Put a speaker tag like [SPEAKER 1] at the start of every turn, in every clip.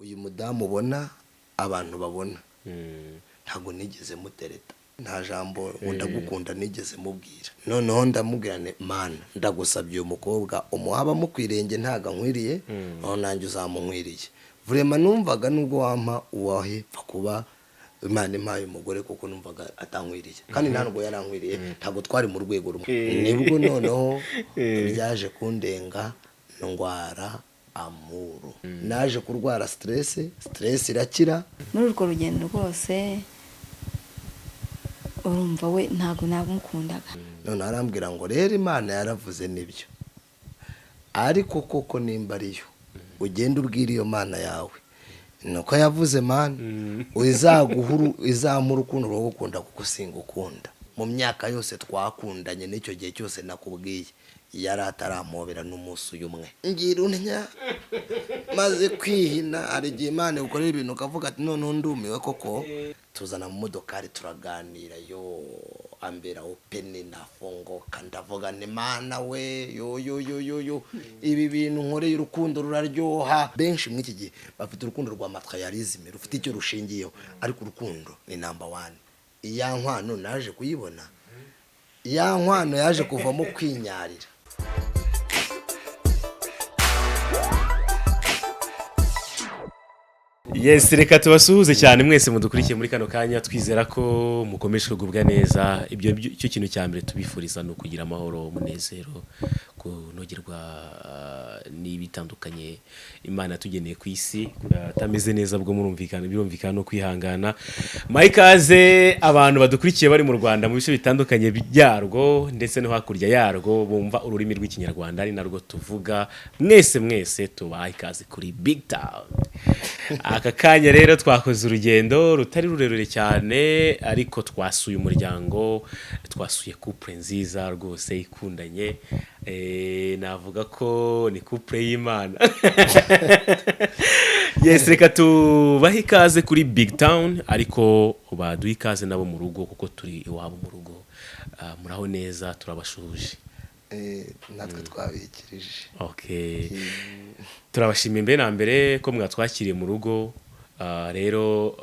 [SPEAKER 1] uyu mudamu ubona abantu babona ntago nigeze mutereta nta jambo ndagukunda nigeze mubwira noneho ndamubwira ne mana ndagusabye uyu mukobwa umuhaba mukwirenge ntaga nkwiriye aho nanjye uzamunkwiriye vraiment numvaga nubwo wampa uwahe kuba Imana impaye umugore kuko numvaga atankwiriye kandi ntabwo yarankwiriye ntabwo twari mu rwego rumwe nibwo noneho byaje kundenga ndwara amuru naje kurwara stress irakira
[SPEAKER 2] muri urwo rugendo rwose urumva we ntago namukundaga
[SPEAKER 1] none arambwira ngo rero Imana yaravuze nibyo ariko koko nimba ariyo ugenda ubwira iyo Mana yawe nuko yavuze Mana uzaguhuru izamura ukuntu ro gukunda kuko singukunda mu myaka yose twakundanye n'icyo gihe cyose nakubwiye yari ataramobera n'umunsi uyumwe ngira untya maze kwihina ari gihe Imana ukorera ibintu kavuga ati none ndumiwe koko tuzana mu modokari turaganira yo ambera open na fongo kandavuga ne Mana we yo ibi bintu nkoreye urukundo ruraryoha benshi mw'iki gihe bafite urukundo rwa materialisme rufite icyo rushingiyeho ariko urukundo ni number 1 iya nkwano naje kuyibona iya nkwano yaje kuvamo kwinyarira
[SPEAKER 3] Yes, reka tubasuhuze cyane mwese mudukurikiye muri kano kanya twizera ko mukomeje kugubwa neza ibyo cyo kintu cya mbere tubifuriza no kugira amahoro umunezero kunogerwa n'ibitandukanye Imana tugeneye ku isi atameze neza bwo birumvikana no kwihangana Maikaze abantu badukurikiye bari mu Rwanda mu bice bitandukanye byarwo ndetse no hakurya yarwo bumva ururimi rw'ikinyarwanda ari narwo tuvuga mwese tubaha ikaze kuri BigTown. Aka kanya rero twakoze urugendo rutari rurerure cyane ariko twasuye umuryango twasuye couple nziza rwose ikundanye navuga ko ni couple y'Imana. Yes, reka tubaha ikaze kuri BigTown ariko baduha ikaze nabo mu rugo kuko turi iwabo mu rugo muraho neza turabashuje
[SPEAKER 1] natwe twabikirije.
[SPEAKER 3] Okay. Turabashimiye mbere na mbere ko mwatwakiriye mu rugo rero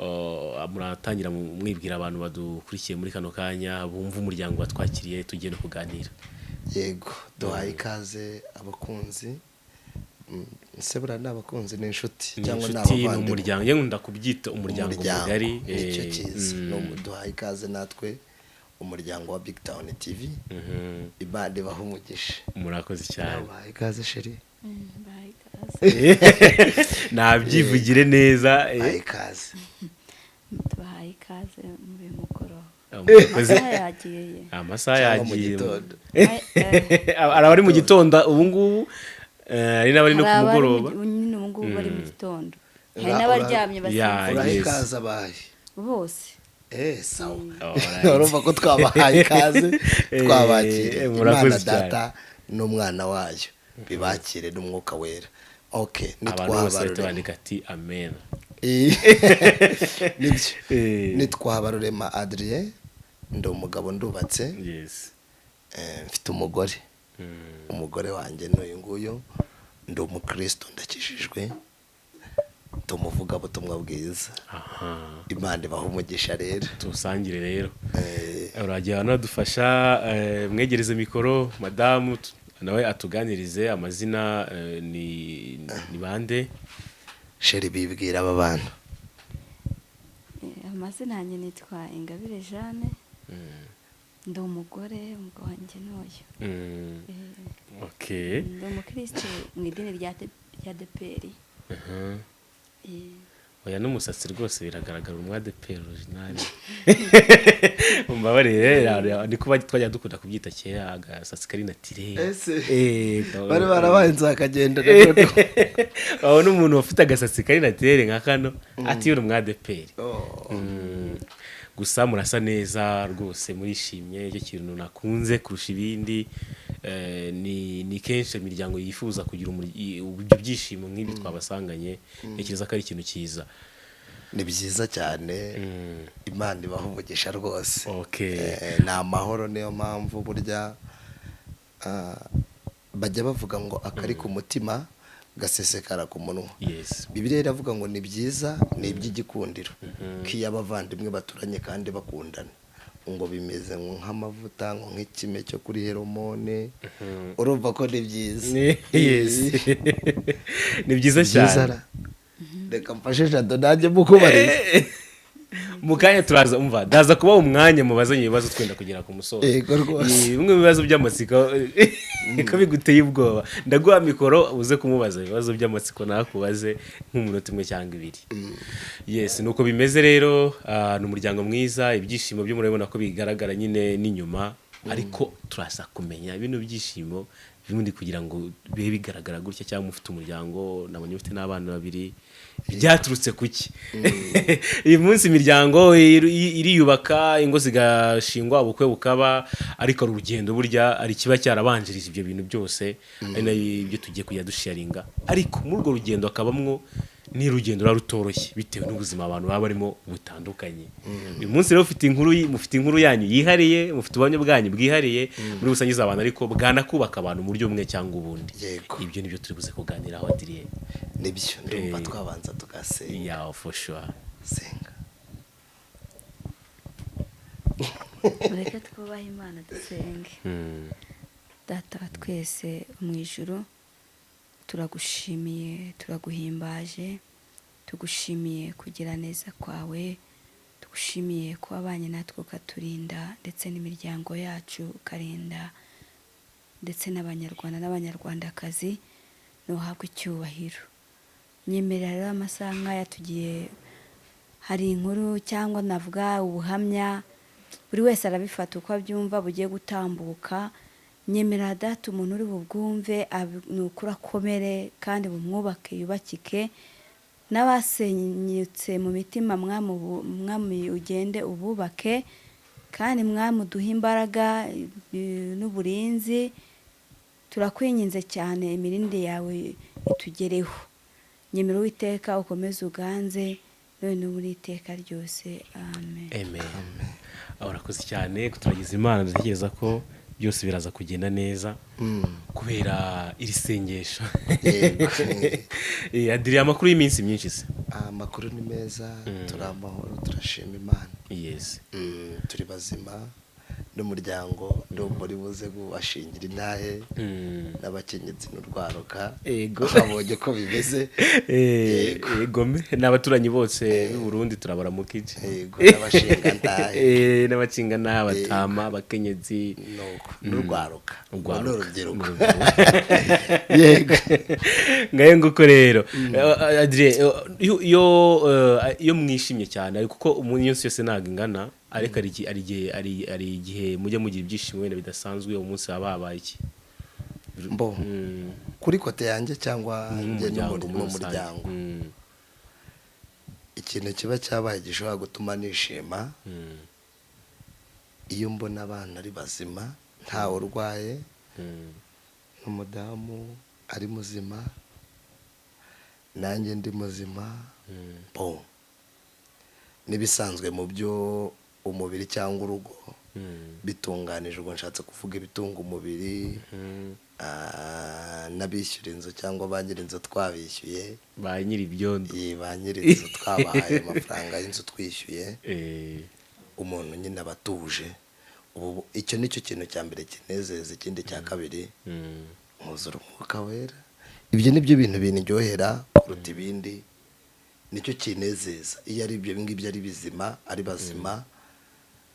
[SPEAKER 3] muratangira mwibwira abantu badukurikiye muri kano kanya bumva umuryango watwakiriye tugiye no kuganira.
[SPEAKER 1] Yego duhaye ikaze abakunzi sebura n'abakunzi n'inshuti cyangwa
[SPEAKER 3] n'abavandimwe n'umuryango ye nkunda kubyita umuryango mugari
[SPEAKER 1] icyo cyiza no duhaye ikaze natwe umuryango wa BigTown TV ibande bahumugisha
[SPEAKER 3] murakoze cyane
[SPEAKER 1] duhaye ikaze sheri
[SPEAKER 3] nabyivugire neza
[SPEAKER 1] ikaze
[SPEAKER 2] tubahaye ikaze muri mukoro
[SPEAKER 3] amasaha yagiye arabari mu gitondo ubu ngubu ari n'abari no kumugoroba
[SPEAKER 2] nyine ubu ngubu bari mu gitondo hari n'abaryamye
[SPEAKER 1] basinzira ikaze abaye
[SPEAKER 2] bose
[SPEAKER 1] sawa urumva ko twabahaye ikaze twabakire Imana data n'umwana wayo bibakire n'umwuka wera. Okay,
[SPEAKER 3] nitwabarurema ati amen.
[SPEAKER 1] Nitwabarurema Adrien ndo umugabo ndubatse.
[SPEAKER 3] Yes.
[SPEAKER 1] Mfite umugore wanjye n'uyu nguyu ndo umukristo ndakishijwe tumuvuga butumwa bwiza. Imana bahumugisha rero
[SPEAKER 3] tusangire rero urajya nadufasha mwegereze mikoro madamu nawe atuganirize amazina ni bande
[SPEAKER 2] sheri
[SPEAKER 1] bibwira aba bantu.
[SPEAKER 2] Amazina yanjye nitwa Ingabire Jeanne ndi umugore wanjye n'uyu.
[SPEAKER 3] Okay,
[SPEAKER 2] ndi umukristo mu idini rya Deperi.
[SPEAKER 3] oya n'umusatsi rwose biragaragara umwadeperi original. Umbabarire ni kuba twajya dukunda kubyita kera agasatsi kari natire
[SPEAKER 1] bari barabanze akagenda
[SPEAKER 3] aho n'umuntu ufite agasatsi kari natire nka kano ati uri umwadeperi. Gusa murasa neza rwose murishimye icyo kintu nakunze kurusha ibindi ni kenshi imiryango yifuza kugira uburyo byishimo nk'ibi twabasanganye ntekereza ko ari ikintu cyiza.
[SPEAKER 1] Ni byiza cyane Imana ibahumugisha rwose.
[SPEAKER 3] Okay,
[SPEAKER 1] ni amahoro niyo mpamvu burya bajya bavuga ngo akari ku mutima gasesekara ku munwa.
[SPEAKER 3] Yes.
[SPEAKER 1] Bibiliya iravuga ngo ni byiza ni iby'igikundiro k'iyo abavandimwe baturanye kandi bakundana ngo bimeze nk'amavuta ngo nk'ikime cyo kuri heromone. Urumva ko ni byiza.
[SPEAKER 3] Yes. Ni byiza cyane.
[SPEAKER 1] Reka mfashe jado nanjye mukubariza.
[SPEAKER 3] Mu kanya turaza umva ndaza kuba umwanya mubazanye ibibazo twenda kugera ku musozo.
[SPEAKER 1] Yego rwose.
[SPEAKER 3] Bimwe mu bibazo by'amatsiko ko biguteye ubwoba ndaguha mikoro uze kumubaza ibibazo by'amatsiko nakubaze nk'umunota umwe cyangwa ibiri. Yes, nuko bimeze rero ni umuryango mwiza, ibyishimo byo murabona ko bigaragara nyine n'inyuma, ariko turasa kumenya ibintu byishimo bibundi kugira ngo bibe bigaragara gutya cyangwa mufite umuryango nabonye ufite n'abana babiri byaturutse kuki. Uyu munsi imiryango iriyubaka, ingo zigashingwa, ubukwe bukaba, ariko urugendo burya ari kiba cyarabanjirije ibyo bintu byose ari nabyo tugiye kujya dusharinga, ariko muri urwo rugendo akabamwo ni urugendo rutoroshye bitewe n'ubuzima abantu baba barimo butandukanye. Uyu munsi rero mufite inkuru yanyu yihariye, mufite ubuhamya bwanyu bwihariye muri busangiza abantu, ariko bwanakubaka abantu mu buryo bumwe cyangwa ubundi. Ibyo nibyo turi buze kuganiraho Adrien.
[SPEAKER 1] Nibyo ndumva twabanza tugasenga.
[SPEAKER 3] Yeah, for sure.
[SPEAKER 1] Senga.
[SPEAKER 2] Mureke twubahe Imana dusenge. Data wa twese mu ijuru, turagushimiye, turaguhimbaje, tugushimiye kugira neza kwawe, tugushimiye ko abanye natwe ukaturinda ndetse n'imiryango yacu ukarinda, ndetse n'abanyarwanda n'abanyarwandakazi nuhabwe icyubahiro. Nyemerera rero amasaha nk'aya tugiye, hari inkuru cyangwa navuga ubuhamya buri wese arabifata uko abyumva bugiye gutambuka. Nyemerera data umuntu uri bubwumve ni ukuri akomere kandi bumwubake yubakike, n'abasenyutse mu mitima mwami ugende ububake, kandi mwami uduhe imbaraga n'uburinzi. Turakwinginze cyane imirindi yawe itugereho. Nyemera Uwiteka ukomeze uganze none n'uburi iteka ryose. Amen.
[SPEAKER 3] Amen. Urakoze cyane kuturagiza Imana, dutekereza ko byose biraza kugenda neza kubera iri sengesho. Adrien, amakuru y'iminsi myinshi se?
[SPEAKER 1] Amakuru ni meza, turi amahoro, turashima Imana.
[SPEAKER 3] Yes.
[SPEAKER 1] Turi bazima n'umuryango muri buze gubashingira intahe n'abakenyezi n'urwaruka. Abonye ko bimeze.
[SPEAKER 3] Yego n'abaturanyi bose b'u Burundi turabaramukije.
[SPEAKER 1] Yego n'abashinga ntahe.
[SPEAKER 3] N'abacinga ntahe, abatama, abakenyezi
[SPEAKER 1] n'urwaruka. N'urubyiruko.
[SPEAKER 3] Yego. Ngaye nguko rero. Adrien, iyo mwishimye cyane kuko umuntu yose ntago ingana, ariko ari igihe mujya mugira ibyishimo wenda bidasanzwe, umunsi wabaye iki?
[SPEAKER 1] Kuri kote yanjye cyangwa njye mu muryango, ikintu kiba cyabaye gishobora gutuma nishima iyo mbona abana ari bazima, ntawe urwaye, n'umudamu ari muzima, nanjye ndi muzima. Nibisanzwe mu byo umubiri cyangwa urugo bitunganije, ubwo nshatse kuvuga ibitunga umubiri, n'abishyura inzu cyangwa ba nyir'inzu twabishyuye,
[SPEAKER 3] ba nyir'ibyondo,
[SPEAKER 1] ba nyir'inzu twabahaye amafaranga y'inzu twishyuye, umuntu nyine abatuje. Ubu icyo nicyo kintu cya mbere kinezeza. Ikindi cya kabiri, mwuzura umwuka wera. Ibyo nibyo bintu biniryohera kuruta ibindi, nicyo kinezeza. Iyo ari ibyo ngibyo ari bizima, ari bazima,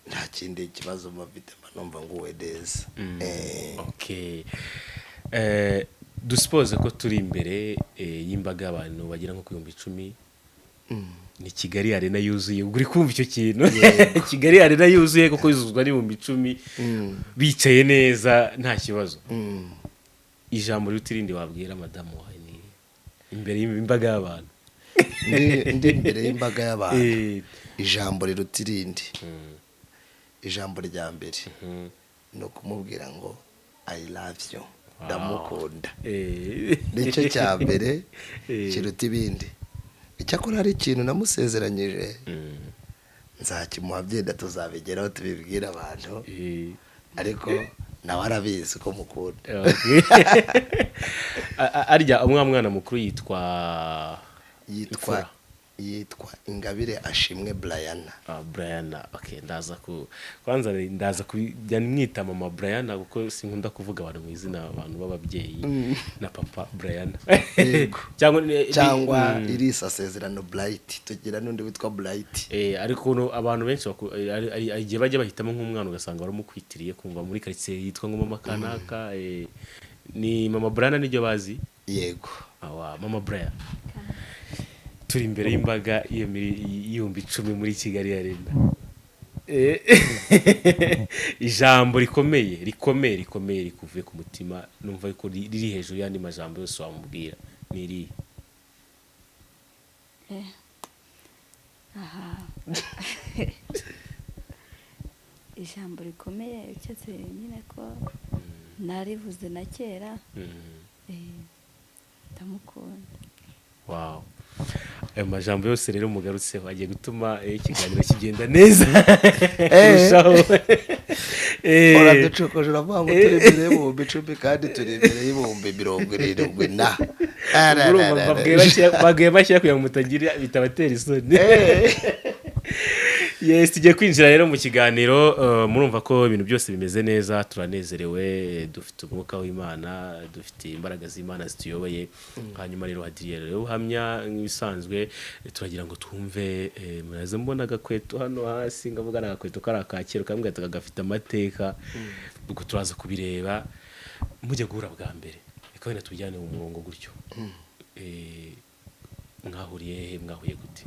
[SPEAKER 1] nta kindi kibazo mafite, numva nguwe neza.
[SPEAKER 3] Okay. Duspose ko turi imbere y'imbaga abantu bagira nko ku 10,000. Ni Kigali Arena yuzuye. Uri kumva icyo kintu? Kigali Arena yuzuye kuko yuzuzwa ni 10,000 bicaye neza nta kibazo. Ijambo ry'utirindi wabwira madamu wawe ni imbere y'imbaga y'abantu?
[SPEAKER 1] Ndi imbere y'imbaga y'abantu, ijambo rirutirindi, ijambo rya mbere no kumubwira ngo I love you, ndamukunda. Nicyo cya mbere kiruta ibindi. Icyakora hari ikintu namusezeranyije, nzakimuha byenda tuzabigeraho tubibwira abantu, ariko nawe arabizi ko mukunda.
[SPEAKER 3] Okay. Arya umwana mukuru yitwa
[SPEAKER 1] yitwa Ingabire Ashimwe Brian.
[SPEAKER 3] Brian, okay, ndaza kujya mwita mama Brian kuko sinkunda kuvuga abantu mu izina abantu b'ababyeyi na papa Brian. cyangwa Irisa Sezerano Bright, tugira n'undi witwa Bright. Ariko abantu benshi igihe bajya bahitamo nk'umwana ugasanga baramukwitiriye kumva muri quartier yitwa ngo mama kanaka. Ni mama Brian nijyo bazi.
[SPEAKER 1] Yego.
[SPEAKER 3] Mama Brian. Turi imbere y'imbaga y'ibihumbi 10 muri Kigali Arena. Ijambo rikomeye rikuvuye ku mutima, numva yuko riri hejuru y'andi majambo yose wamubwira. Niri
[SPEAKER 2] ijambo rikomeye cyose nyine ko narivuze na kera. Ndamukunda.
[SPEAKER 3] Wow. Ayo majambo yose rero mugarutseho agiye gutuma ikiganiro kigenda neza.
[SPEAKER 1] Uraducokoje uravuga ngo turi imbere y'ibihumbi 10 kandi turi imbere y'ibihumbi 70 na.
[SPEAKER 3] Bagiye bashyira kugira ngo mutagira bitabatera isoni. Yes, tugiye kwinjira rero mu kiganiro. Murumva ko ibintu byose bimeze neza, turanezerewe, dufite umwuka w'Imana, dufite imbaraga z'Imana zituyoboye. Hanyuma rero hadiriye rero uhamya nk'ibisanzwe, turagira ngo twumve muraze mbona gakweto hano hasi, ngavuga n'agakweto karakakero kamwe gafite amateka. Ubwo turaza kubireba mujye guhura bwa mbere. Reka wenda tujyane mu murongo gutyo. Mwahuriye gute?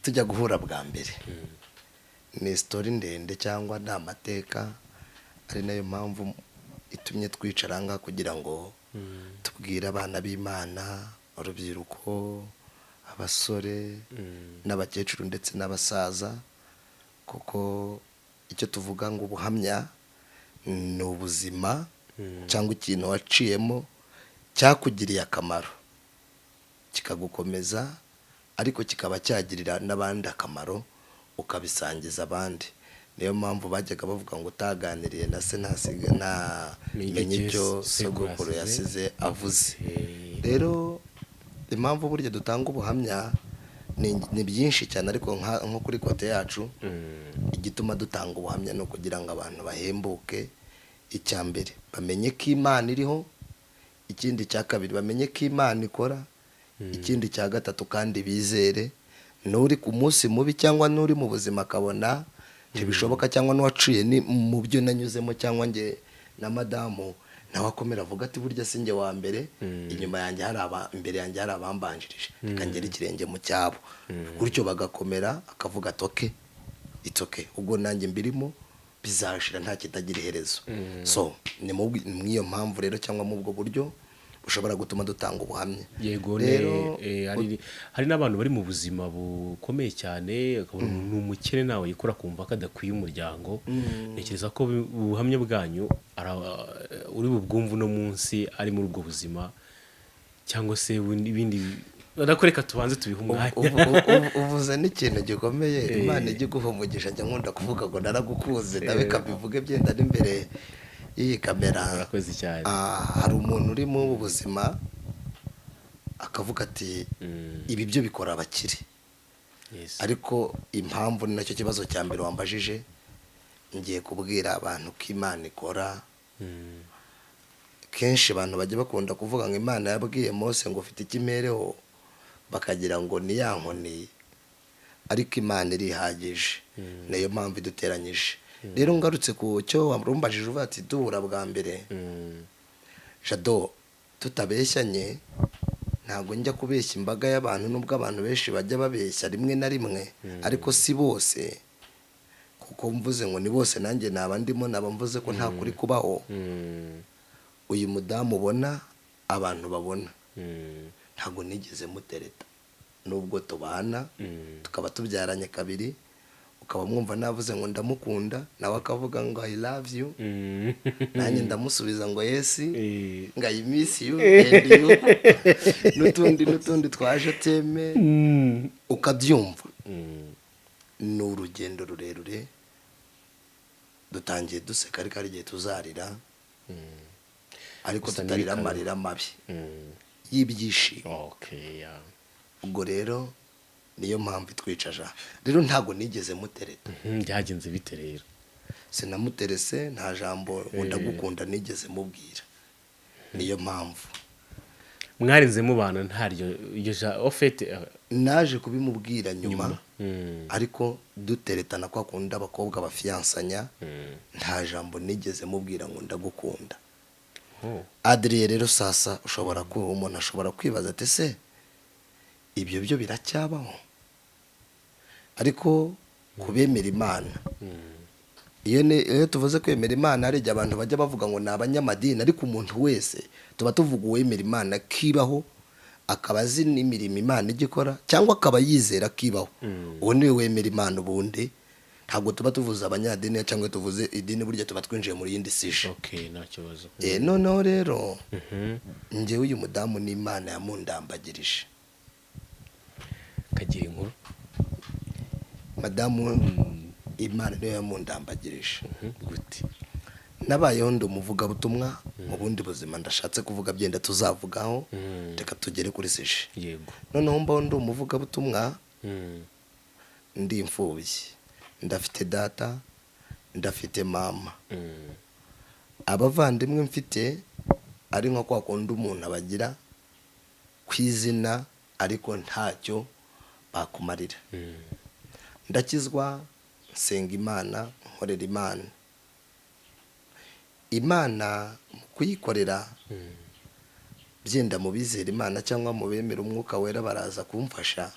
[SPEAKER 1] Tujya guhura bwa mbere. Ni story ndende cyangwa nta mateka, ari nayo mpamvu itumye twicaranga kugira ngo tubwire abana b'Imana, urubyiruko, abasore n'abakecuru ndetse n'abasaza, kuko icyo tuvuga ngo ubuhamya ni ubuzima cyangwa ikintu waciyemo cyakugiriye akamaro kikagukomeza, ariko kikaba cyagirira n'abandi akamaro ukabisangiza abandi. Niyo mpamvu bajyaga bavuga ngo utaganiriye na se menye ibyo sogokuru yasize avuze. Rero impamvu burya dutanga ubuhamya ni byinshi cyane, ariko nko kuri kote yacu igituma dutanga ubuhamya no kugira ngo abantu bahembuke. Icya mbere bamenye ko Imana iriho, ikindi cya kabiri bamenye ko Imana ikora, ikindi cya gatatu kandi bizere n'uri ku munsi mubi cyangwa n'uri mu buzima akabona ntibishoboka, cyangwa n'uwaciye ni mu byo nanyuzemo, cyangwa nge na madamu nawe akomera avuga ati burya sinjye wa mbere, inyuma yanjye imbere yanjye hari abambanjirije, ikangera ikirenge mu cyabo, gutyo bagakomera akavuga atoke itoke, ubwo nanjye mbirimo bizashira nta kitagira iherezo. So ni mw'iyo mpamvu rero cyangwa mu bwo buryo ushobora gutuma dutanga ubuhamya.
[SPEAKER 3] Yego, rero hari n'abantu bari mu buzima bukomeye cyane, ni umukene nawe yikora kumva kadakwiye umuryango. Ntekereza ko ubuhamya bwanyu uri bubwumva no munsi ari muri ubwo buzima, cyangwa se ibindi barakoreka tubanze tubihe umwanya.
[SPEAKER 1] Uvuze n'ikintu gikomeye, Imana igiguha umugisha. Njya nkunda kuvuga ngo naragukuze, nawe kabivuge byenda n'imbere iyi kamera.
[SPEAKER 3] Murakoze cyane.
[SPEAKER 1] Hari umuntu uri mu buzima akavuga ati ibi byo bikora abakire. Ariko impamvu ni nacyo kibazo cya mbere wambajije, ngiye kubwira abantu ko Imana ikora. Kenshi abantu bajya bakunda kuvuga ngo Imana yabwiye Mose ngo ufite ikimereho, bakagira ngo ni ya nkoni, ariko Imana irihagije. Niyo mpamvu iduteranyije. Rero ngarutse ku cyo warumbajije uvuga ati duhura bwa mbere, Jado, tutabeshyanye ntabwo njya kubeshya imbaga y'abantu, nubwo abantu benshi bajya babeshya rimwe na rimwe, ariko si bose, kuko mvuze ngo ni bose nanjye naba ndimo, naba mvuze ko nta kuri kubaho. Uyu mudamu ubona abantu babona, ntabwo nigeze mutereta, nubwo tubana tukaba tubyaranye kabiri, ukaba mwumva navuze ngo ndamukunda, nawe akavuga ngo I love you, nanjye ndamusubiza ngo yes, ngo I miss you and you, n'utundi twaje teme, ukabyumva. Ni urugendo rurerure dutangiye duseka ariko ari igihe tuzarira ariko
[SPEAKER 3] Gusa
[SPEAKER 1] tutarira
[SPEAKER 3] n'ibikaba.
[SPEAKER 1] amarira mabi y'ibyishimo.
[SPEAKER 3] Okay, yeah.
[SPEAKER 1] ubwo rero niyo mpamvu itwicaje rero ntago nigeze mutereta
[SPEAKER 3] Byagenze bite rero?
[SPEAKER 1] sinamuterese nta jambo ndagukunda nigeze mubwira, niyo mpamvu
[SPEAKER 3] Mwarinze mubana ntaryo iyo ofete
[SPEAKER 1] naje kubimubwira nyuma ariko duteretana kwa kunda abakobwa bafiyansanya nta jambo nigeze mubwira ngo ndagukunda. Adrien rero sasa ushobora kuba umuntu ashobora kwibaza ati se ibyo byo biracyabaho, ariko kubemera Imana iyo tuvuze kwemera Imana hari igihe abantu bajya bavuga ngo ni abanyamadini, ariko umuntu wese tuba tuvuga uwemera Imana kibaho akaba azi n'imirimo Imana igikora cyangwa akaba yizera kibaho, uwo niwe wemera Imana. Ubundi ntabwo tuba tuvuze abanyadini cyangwa tuvuze idini, burya tuba twinjiye muri yindi sije.
[SPEAKER 3] Okay, nta kibazo.
[SPEAKER 1] Noneho rero njyewe uyu mudamu ni Imana yamundambagirije.
[SPEAKER 3] Kagira inkuru.
[SPEAKER 1] Madamu Imana niyo yamundambagirije.
[SPEAKER 3] Gute?
[SPEAKER 1] Nabayeho ndi umuvugabutumwa mu bundi buzima ndashatse kuvuga byenda tuzavugaho, reka tugere kuri sije.
[SPEAKER 3] Yego.
[SPEAKER 1] Noneho mbaho ndi umuvugabutumwa, ndi imfubyi, ndafite data, ndafite mama, abavandimwe mfite ari nko kwa kundi umuntu abagira ku izina ariko ntacyo bakumarira. Ndakizwa, nsenga Imana, nkorera Imana. Imana mu kuyikorera byenda mu bizera Imana cyangwa mu bemera umwuka wera baraza kumfasha.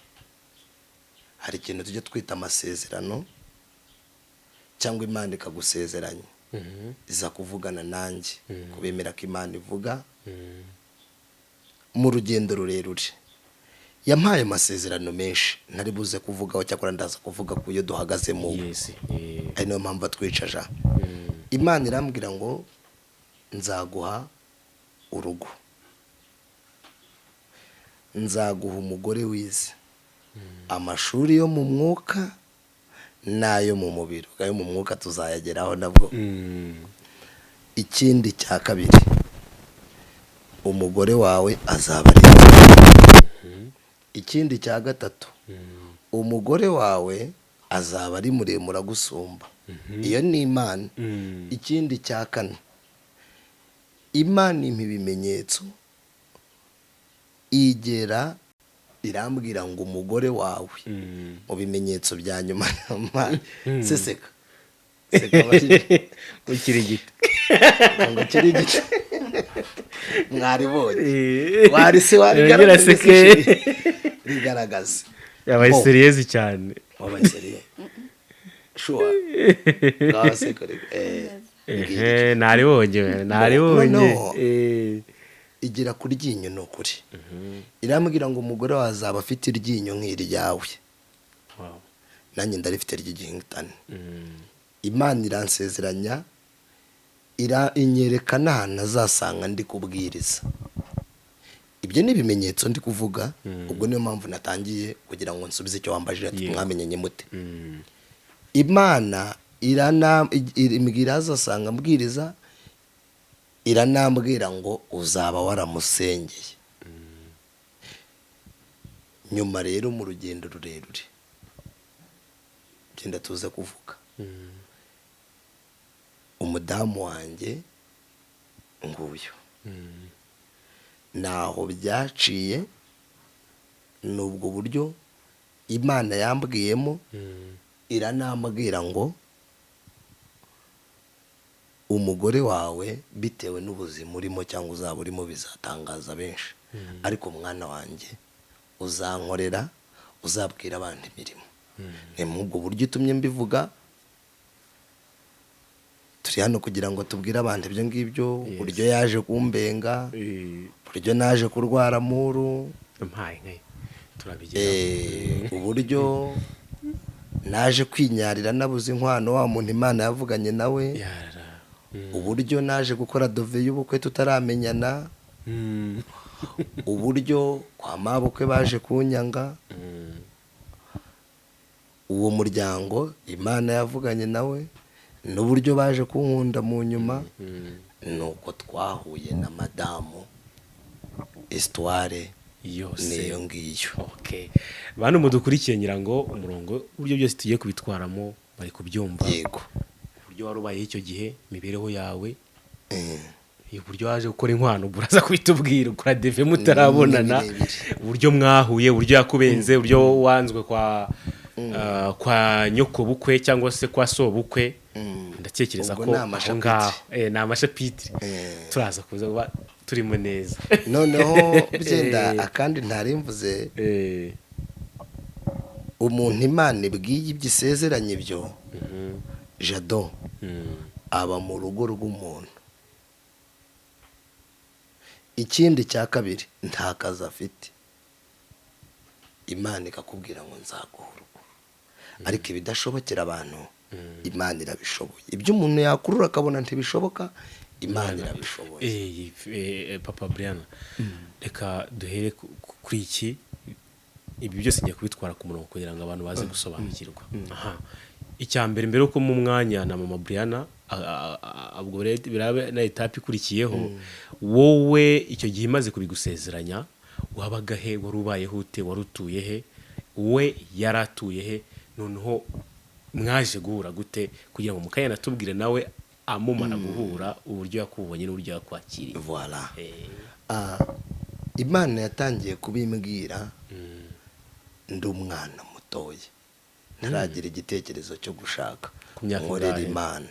[SPEAKER 1] Hari ikintu tujya twita amasezerano cyangwa Imana ikagusezeranya iza kuvugana nanjye kubemera ko Imana ivuga mu rugendo rurerure. Yampaye amasezerano menshi ntari buze kuvugaho, cyakora ndaza kuvuga ku yo duhagazemo.
[SPEAKER 3] Yes.
[SPEAKER 1] Ari niyo mpamvu atwicaje. Imana irambwira ngo nzaguha urugo, nzaguha umugore wize, amashuri yo mu mwuka n'ayo mu mubiri. Ayo mu mwuka tuzayageraho nabwo. Ikindi cya kabiri, umugore wawe azaba ari ikindi cya gatatu, umugore wawe azaba ari muremure agusumba. Iyo ni Imana. Ikindi cya kane, Imana impa ibimenyetso igera irambwira ngo umugore wawe mu bimenyetso bya nyuma seseka
[SPEAKER 3] ukirigita
[SPEAKER 1] ngo kirigita mwaribonye wari se rigaragaza
[SPEAKER 3] yabaye seriyezi cyane.
[SPEAKER 1] wabaye seriye sure naribonye igira ku ryinyo ni ukuri. Irambwira ngo umugore wawe azaba afite iryinyo nk'iryawe, nanjye ndarifite ry'igihitane. Imana iransezeranya, inyerekana ahantu azasanga ndi kubwiriza. Ibyo ni ibimenyetso ndi kuvuga. Ubwo niyo mpamvu natangiye kugira ngo nsubize icyo wambajije ati mwamenyenye mute. Imana imbwira azasanga mbwiriza, iranambwira ngo uzaba waramusengeye. Nyuma rero mu rugendo rurerure byenda tuza kuvuga, umudamu wanjye nguyu naho byaciye, nubwo buryo Imana yambwiyemo, iranambwira ngo umugore wawe bitewe n'ubuzima urimo cyangwa uzaba urimo bizatangaza benshi, ariko mwana wanjye uzankorera, uzabwira abantu imirimo. Ni mu ubwo buryo utumye mbivuga. Turi hano kugira ngo tubwire abantu ibyo ngibyo, uburyo yaje kumbenga, uburyo naje kurwara muru, uburyo naje kwinyarira nabuze inkwano wa muntu Imana yavuganye nawe, uburyo naje gukora dove y'ubukwe tutaramenyana, uburyo kwa mabukwe baje kunyanga, uwo muryango Imana yavuganye nawe n'uburyo baje kunkunda mu nyuma nuko twahuye na madamu histoire
[SPEAKER 3] yose
[SPEAKER 1] niyo ngiyo.
[SPEAKER 3] okay bantu mudukurikiye ngira ngo umurongo uburyo byose tugiye kubitwaramo bari kubyumva.
[SPEAKER 1] Yego.
[SPEAKER 3] Uburyo warubaye icyo gihe imibereho yawe uburyo waje gukora inkwano buraza kubitubwira ukora deve mutarabonana uburyo mwahuye uburyo yakubenze uburyo wanzwe kwa nyoko bukwe cyangwa se kwa so bukwe. Ndatekereza ko ngaho ni amashapitire turaza kuza turimo neza.
[SPEAKER 1] Noneho byenda akandi ntarimvuze umuntu Imana ibwiye ibyisezeranye byo Jado aba mu rugo rw'umuntu. Ikindi cya kabiri nta kazi afite, Imana ikakubwira ngo nzaguha urugo, ariko ibidashobokera abantu Imana irabishoboye. Ibyo umuntu yakurura akabona ntibishoboka Imana irabishoboye.
[SPEAKER 3] Papa Brian reka duhere kuri iki ibi byose ngiye kubitwara ku murongo kugira ngo abantu baze gusobanukirwa. Icya mbere yuko mu mwanya na mama Brian ubwo birabe na etape ikurikiyeho wowe icyo gihe imaze kubigusezeranya wabaga he, wari ubayeho ute, wari utuye he, we yaratuye he, noneho mwaje guhura gute kugira ngo mukaya natubwire nawe amumara guhura uburyo yakubonye n'uburyo yakwakiriye.
[SPEAKER 1] Voilà. Imana yatangiye kubimbwira ndi umwana mutoya ntaragira igitekerezo cyo gushaka nkorera Imana.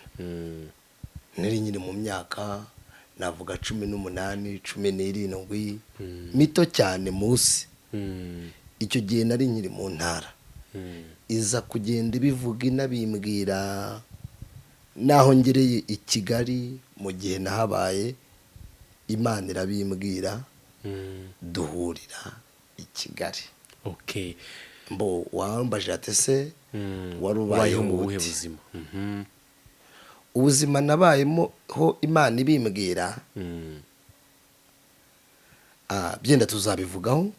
[SPEAKER 1] Nari nyine mu myaka navuga 18 17 mito cyane munsi. Icyo gihe nari nyiri mu ntara iza kugenda ibivuga inabimbwira naho ngereye i Kigali mu gihe nahabaye Imana irabimbwira duhurira i Kigali.
[SPEAKER 3] Okay.
[SPEAKER 1] Mbo wambaje ate se warubayeho mu buhe
[SPEAKER 3] buzima?
[SPEAKER 1] Ubuzima nabayemo ho Imana ibimbwira byenda tuzabivugaho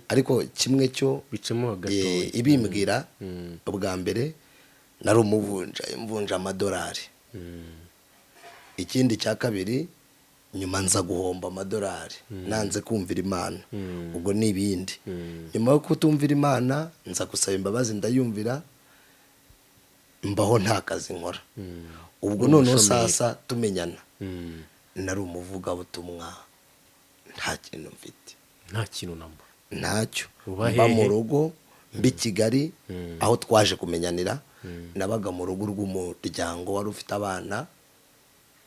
[SPEAKER 1] ariko kimwe cyo
[SPEAKER 3] bicemo gato
[SPEAKER 1] ibimbwira ubwa mbere nari umuvunja amadolari. Ikindi cya kabiri nyuma nza guhomba amadolari nanze kumvira Imana ubwo nibindi. Nyuma yo kutumvira Imana nza gusaba imbabazi ndayumvira mbaho nta kazi nkora. Ubwo noneho sasa tumenyana nari umuvuga butumwa nta kintu mfite,
[SPEAKER 3] nta kintu namba
[SPEAKER 1] ntacyo mba mu rugo mbi Kigali aho twaje kumenyanira. Nabaga mu rugo rw'umuryango wari ufite abana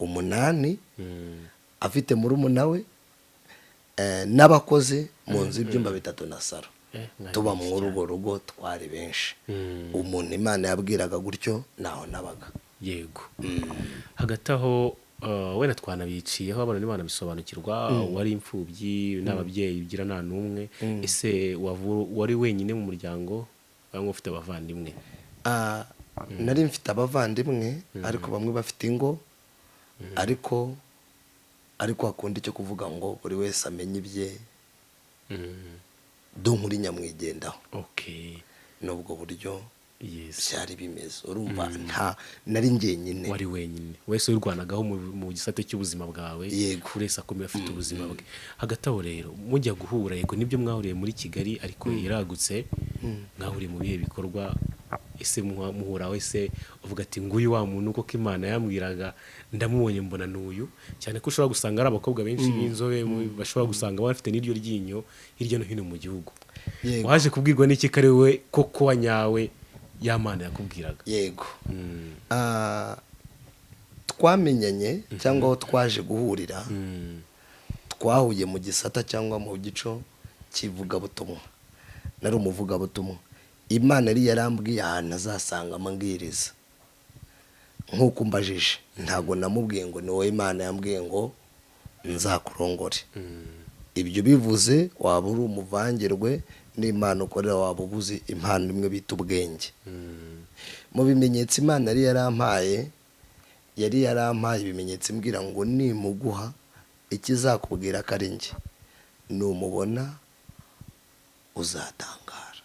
[SPEAKER 1] 8 afite murumuna we n'abakozi mu nzu ibyumba 3 na saro. Tuba mu rugo twari benshi. Umuntu Imana yabwiraga gutyo naho nabaga.
[SPEAKER 3] Yego. Hagati aho wenda twanabiciyeho abantu n'Imana bisobanukirwa wari imfubyi n'ababyeyi ugira nta numwe. Ese wari wenyine mu muryango bamwe ufite abavandimwe?
[SPEAKER 1] Nari mfite abavandimwe ariko bamwe bafite ingo ariko akunda icyo kuvuga ngo buri wese amenye ibye dunkuri nyamwigendaho.
[SPEAKER 3] Okay.
[SPEAKER 1] Nubwo buryo
[SPEAKER 3] Yes.
[SPEAKER 1] byari bimeze urumva nari njyenyine.
[SPEAKER 3] Wari wenyine wese urwanagaho mu gisate cy'ubuzima bwawe kuresa akomeye afite ubuzima bwe. Hagati aho rero mujya guhura yego nibyo mwahuriye muri Kigali ariko yaragutse mwahuriye mu bihe bikorwa. Ese muhura wese uvuga ati nguyu wa muntu uko Imana yambwiraga ndamubonye mbona n'uyu cyane ko ushobora gusanga ari abakobwa benshi b'inzobe bashobora gusanga bafite n'iryo ryinyo hirya no hino mu gihugu. Waje kubwirwa n'iki kare we koko wanyawe Yamana yakubwiraga?
[SPEAKER 1] Yego. Twamenyanye cyangwa aho twaje guhurira twahuye mu gisata cyangwa mu gico kivuga butumwa. Nari umuvuga butumwa. Imana yari yarambwiye ahantu azasanga amabwiriza nk'uko mbajije. Ntago namubwiye ngo ni wowe Imana yambwiye ngo nzakurongore. Ibyo bivuze waba uri umuvangirwe n'Imana ukorera waba ubuze impano imwe bita ubwenge. Mu bimenyetso Imana yari yarampaye ibimenyetso imbwira ngo nimuguha ikizakubwira ko ari njye numubona uzatangara.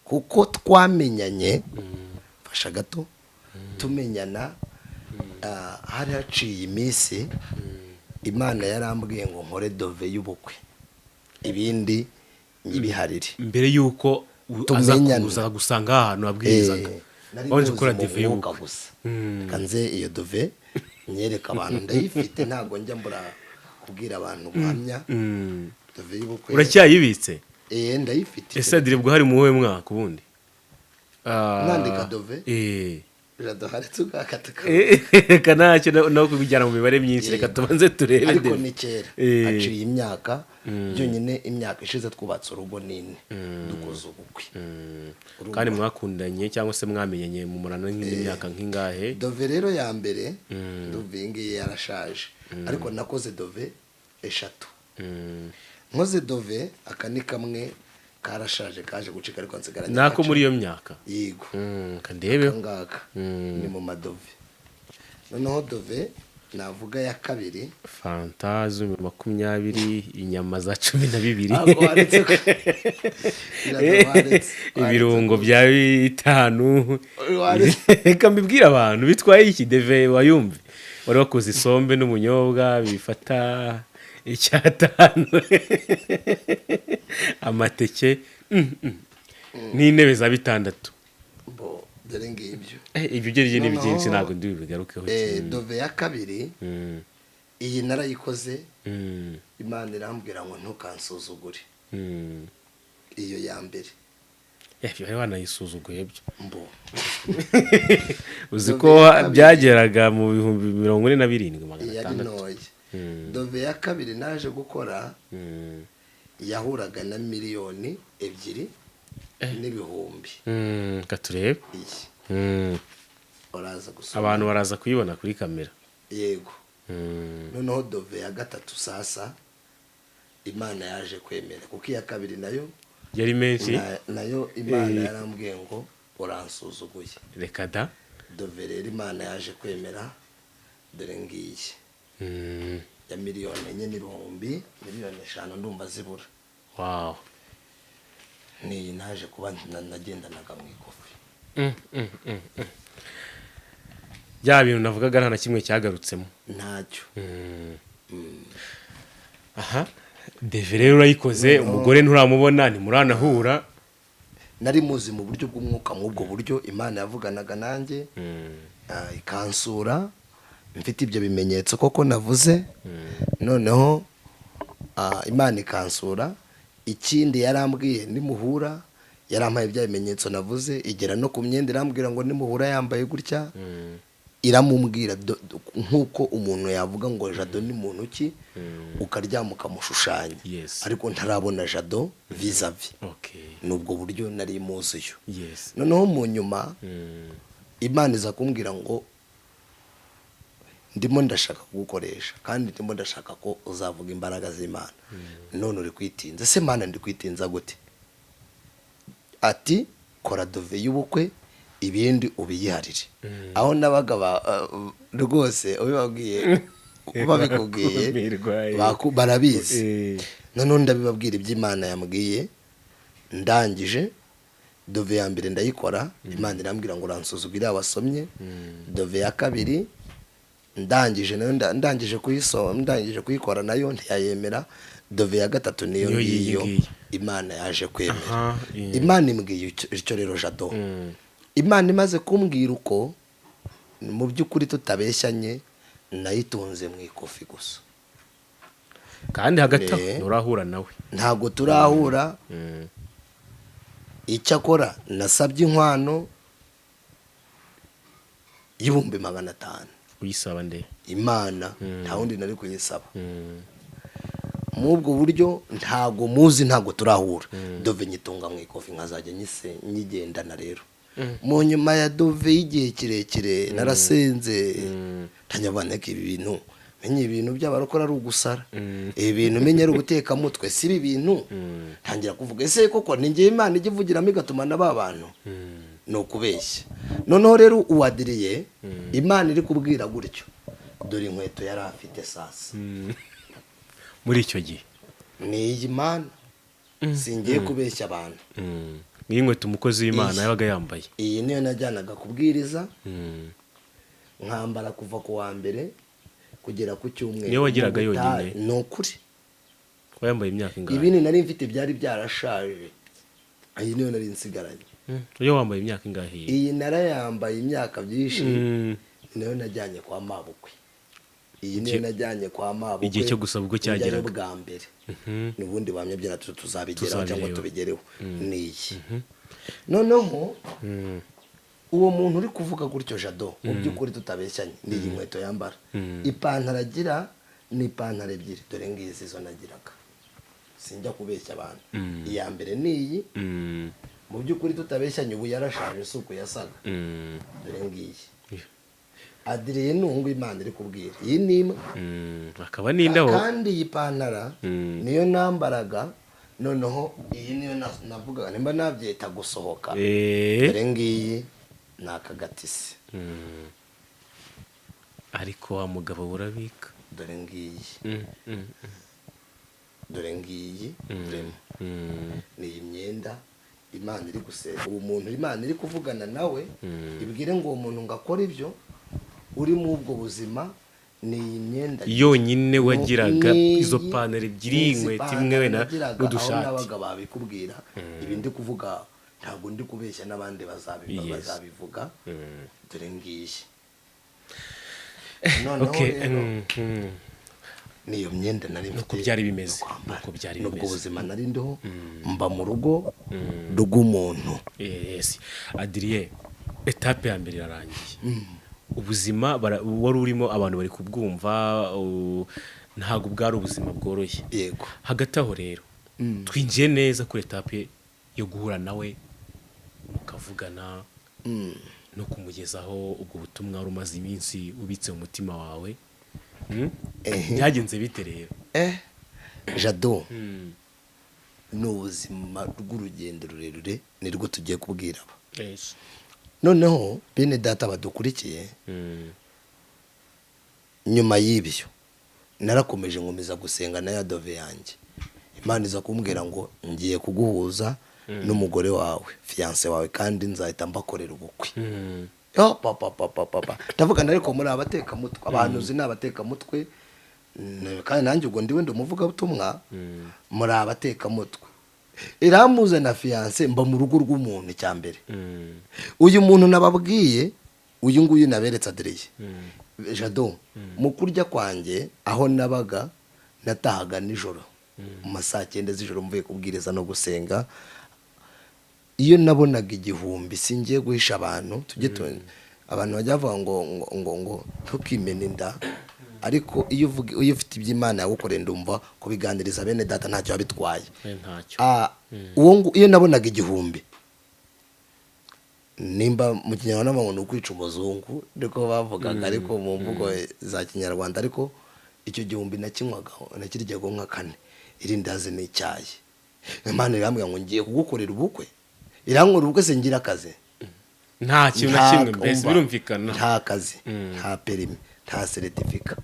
[SPEAKER 1] Kuko twamenyanye fasha gato tumenyana hari haciye iminsi imana yarambwiye ngo nkore dove y'ubukwe ibindi nyibiharire
[SPEAKER 3] mbere yuko aza kuza gusanga ahantu abwirizaga wanje gukora dove y'ubukwe
[SPEAKER 1] gusa kanze iyo dove nyereka abantu ndayifite ntago njya mbura kubwira abantu guhamya dove y'ubukwe
[SPEAKER 3] uracyayibitse
[SPEAKER 1] ndayifite
[SPEAKER 3] ese diribwo hari muwe mwaka ubundi
[SPEAKER 1] nandika dove jado haretse ugakataka
[SPEAKER 3] reka ntacyo no kubijyana mu mibare myinshi reka tubanze turebe
[SPEAKER 1] ariko ni kera haciye imyaka byonyine imyaka ishize twubatse urugo nini dukoze ubukwe
[SPEAKER 3] kandi mwakundanye cyangwa se mwamenyanye mu murano nk'imyaka nk'ingahe
[SPEAKER 1] dove rero ya mbere dove ngiye yarashaje ariko nakoze dove 3 nkoze dove aka ni kamwe karashaje kaje gucika ariko nsigaranye
[SPEAKER 3] nako muri iyo myaka
[SPEAKER 1] yego
[SPEAKER 3] kandebe
[SPEAKER 1] ngaka ni mu madove noneho dove navuga ya kabiri
[SPEAKER 3] fantazi 20 inyama za 12 ibirungo bya 5 reka mbibwira abantu bitwaye iki deve wayumve wari wakoze isombe n'umunyobwa bifata 5 amateke n'intebe za 6
[SPEAKER 1] bo dore ngibyo
[SPEAKER 3] ibyo gerije ni byinshi ntago ndi bigarukeho
[SPEAKER 1] dove ya kabiri iyi narayikoze imana irambwira ngo ntukansuzugure iyo ya mbere
[SPEAKER 3] bari wanayisuzuguye byo
[SPEAKER 1] mbo
[SPEAKER 3] uzi ko byageraga mu 47,600
[SPEAKER 1] dove ya kabiri naje gukora yahuraga na 2,000,000 n'ibihumbi
[SPEAKER 3] katurebe
[SPEAKER 1] oraza gusoma
[SPEAKER 3] abantu baraza kuyibona kuri kamera
[SPEAKER 1] yego noneho dove ya gatatu sasa imana yaje kwemera kuko iya kabiri nayo
[SPEAKER 3] yari menshi
[SPEAKER 1] nayo imana yarambwiye ngo uransuzuguye
[SPEAKER 3] reka da
[SPEAKER 1] dove rero imana yaje kwemera dore ngiye ya 1,000,000 5,000,000 ndumva zibura
[SPEAKER 3] wow
[SPEAKER 1] ni naje kuba nagendanaga mu ikofi
[SPEAKER 3] bya bintu navugaga nta na kimwe cyagarutsemo
[SPEAKER 1] ntacyo
[SPEAKER 3] aha deve rero urayikoze umugore nturamubona ntimuranahura
[SPEAKER 1] nari muzi mu buryo bw'umwuka nk'ubwo buryo imana yavuganaga nanjye ikansura mfite ibyo bimenyetso koko navuze noneho imana ikansura ikindi yarambwiye nimuhura yarampaye bya bimenyetso navuze igera no ku myenda irambwira ngo nimuhura yambaye gutya iramubwira nk'uko umuntu yavuga ngo jado ni muntu ki ukaryama ukamushushanya ariko ntarabona jado vis-a-vis nubwo buryo nari muziyo noneho mu nyuma imana iza kumbwira ngo ndimo ndashaka kugukoresha kandi ndimo ndashaka ko uzavuga imbaraga z'Imana none uri kwitinza se Mana ndi kwitinza gute ati kora dove y'ubukwe ibindi ubiyiharire aho nabaga rwose ubibabwiye babikubwiye barabizi none ndabibabwira iby'Imana yambwiye ndangije dove ya mbere ndayikora Imana irambwira ngo uransuzugire abasomye dove ya kabiri ndangije kuyikora nayo ntiyayemera dove ya gatatu niyo ngiyo Imana yaje kwemera Imana imbwiye icyo rero jado Imana imaze kumbwira uko mu by'ukuri tutabeshyanye nayitunze mu ikofi gusa
[SPEAKER 3] kandi hagati urahura nawe
[SPEAKER 1] ntago turahura icyakora nasabye inkwano y'ibihumbi 500
[SPEAKER 3] uyisaba nde
[SPEAKER 1] Imana nta wundi nari kuyisaba mu ubwo buryo ntago muzi ntago turahura dove nyitunga mu ikofi nkazajya nyigendana rero mu nyuma ya dove y'igihe kirekire narasenze ntanyabaneka ibi bintu menye ibintu by'abarokora ari ugusara ibintu menye ari uguteka mutwe si ibi bintu ntangira kuvuga ese koko ninjye Imana igivugiramo igatuma n'aba bantu no kubeshya noneho rero uwadiriye Imana iri kubwira gutyo dore inkweto yari afite sasa
[SPEAKER 3] muri icyo gihe
[SPEAKER 1] ni Imana singiye kubeshya abantu
[SPEAKER 3] nk'inkweto umukozi w'Imana yabaga yambaye
[SPEAKER 1] iyi niyo najyanaga kubwiriza nkambara kuva ku wa mbere kugera ku cyumweru.
[SPEAKER 3] Niyo wagiraga yonyine?
[SPEAKER 1] Ni ukuri.
[SPEAKER 3] Wayambaye imyaka ingahe?
[SPEAKER 1] Ibindi nari mfite byari byarashaje. Iyi niyo nari nsigaranye.
[SPEAKER 3] Iyo wambaye imyaka ingahe?
[SPEAKER 1] Iyi narayambaye imyaka byinshi. Niyo najyanye kwa mabukwe. Iyi niyo najyanye kwa mabukwe.
[SPEAKER 3] Igihe cyo gusaba ubwo cyageraga
[SPEAKER 1] bwa mbere. Nubundi bamyabyina tuzabigeraho cyangwa tubigereho. Niyi. Noneho uwo muntu uri kuvuga gutyo Jado, mu by'ukuri tutabeshyanye, ni iyi nkweto yambara. Ipantaro agira ni ipantaro ebyiri, dore ngizi zo nagiraga. Sinjya kubeshya abantu. Iya mbere ni iyi. Mu by'ukuri tutabeshyanye ubu yarashaje suko yasaga. Dore ngiyi. Adriye nungu Imana iri kubwira. Iyi ni imwe.
[SPEAKER 3] Akaba n'indaho.
[SPEAKER 1] Kandi iyi pantara niyo nambaraga. Noneho iyi niyo navugaga nimba nabyeta gusohoka. Dore ngiyi ni akagatisi.
[SPEAKER 3] Ariko wa mugabo burabika.
[SPEAKER 1] Dore ngiyi. Dore ngiyi. Ni imyenda Imana iri guseka. Uwo muntu Imana iri kuvugana nawe ibwire ngo uwo muntu ngakora ibyo uri mu ubwo buzima. Ni imyenda
[SPEAKER 3] yonyine wagiraga, izo pantaro ebyiri, inkweto imwe wena n'udushati.
[SPEAKER 1] Nabaga babikubwira. Ibi ndi kuvuga ntabwo ndi kubeshya n'abandi bazabivuga. Dore ngiyi. Noneho niyo myenda nari mfite.
[SPEAKER 3] Uko byari bimeze. Uko byari bimeze.
[SPEAKER 1] Nubwo ubuzima nari ndiho mba mu rugo rw'umuntu.
[SPEAKER 3] Yes. Adrien, etape ya mbere irarangiye. Ubuzima wari urimo abantu bari kubwumva, ntabwo bwari ubuzima bworoshye.
[SPEAKER 1] Yego.
[SPEAKER 3] Hagati aho rero twinjiye neza kuri etape yo guhura nawe mukavugana no kumugezaho ubwo butumwa wari umaze iminsi ubitse mu mutima wawe. Byagenze bite rero?
[SPEAKER 1] Jado, ni ubuzima rw'urugendo rurerure nirwo tugiye kubwira aba. Noneho bene data badukurikiye, nyuma y'ibyo narakomeje nkomeza gusenga na ya dove yanjye. Imana iza kumbwira ngo ngiye kuguhuza n'umugore wawe, fiance wawe, kandi nzahita mbakorera ubukwe. Papa ndavuga ariko muri abateka mutwe, abantu uzi n'abateka mutwe, kandi nanjye ubwo ndiwe ndumuvuga butumwa, muri abateka mutwe. Iramuze na fiance mba mu rugo rw'umuntu cyambere. Uyu muntu nababwiye, uyu nguyu naberetse Adrien. Jado, mu kurya kwanjye aho nabaga natahaga nijoro mu masaa 9 z'ijoro mvuye kubwiriza no gusenga. Iyo nabonaga igihumbi singiye guhisha abantu, tujye abantu bajya bavuga ngo ntukimene inda, ariko iyo ufite iby'Imana yagukoreye ndumva kubiganiriza bene data ntacyo babitwaye. Uwo iyo nabonaga igihumbi, nimba mu kinyarwanda ngo ukwica umuzungu niko bavugaga, ariko mu mvugo za kinyarwanda, ariko icyo gihumbi nakinywagaho nakiryaga nka 4 irindazi n'icyayi. Imana irambwira ngo ngiye kugukorera ubukwe, irankora ubukwe sengira akazi.
[SPEAKER 3] Nta kintu na kimwe mbese birumvikana.
[SPEAKER 1] Nta kazi, nta perimi, nta certifica.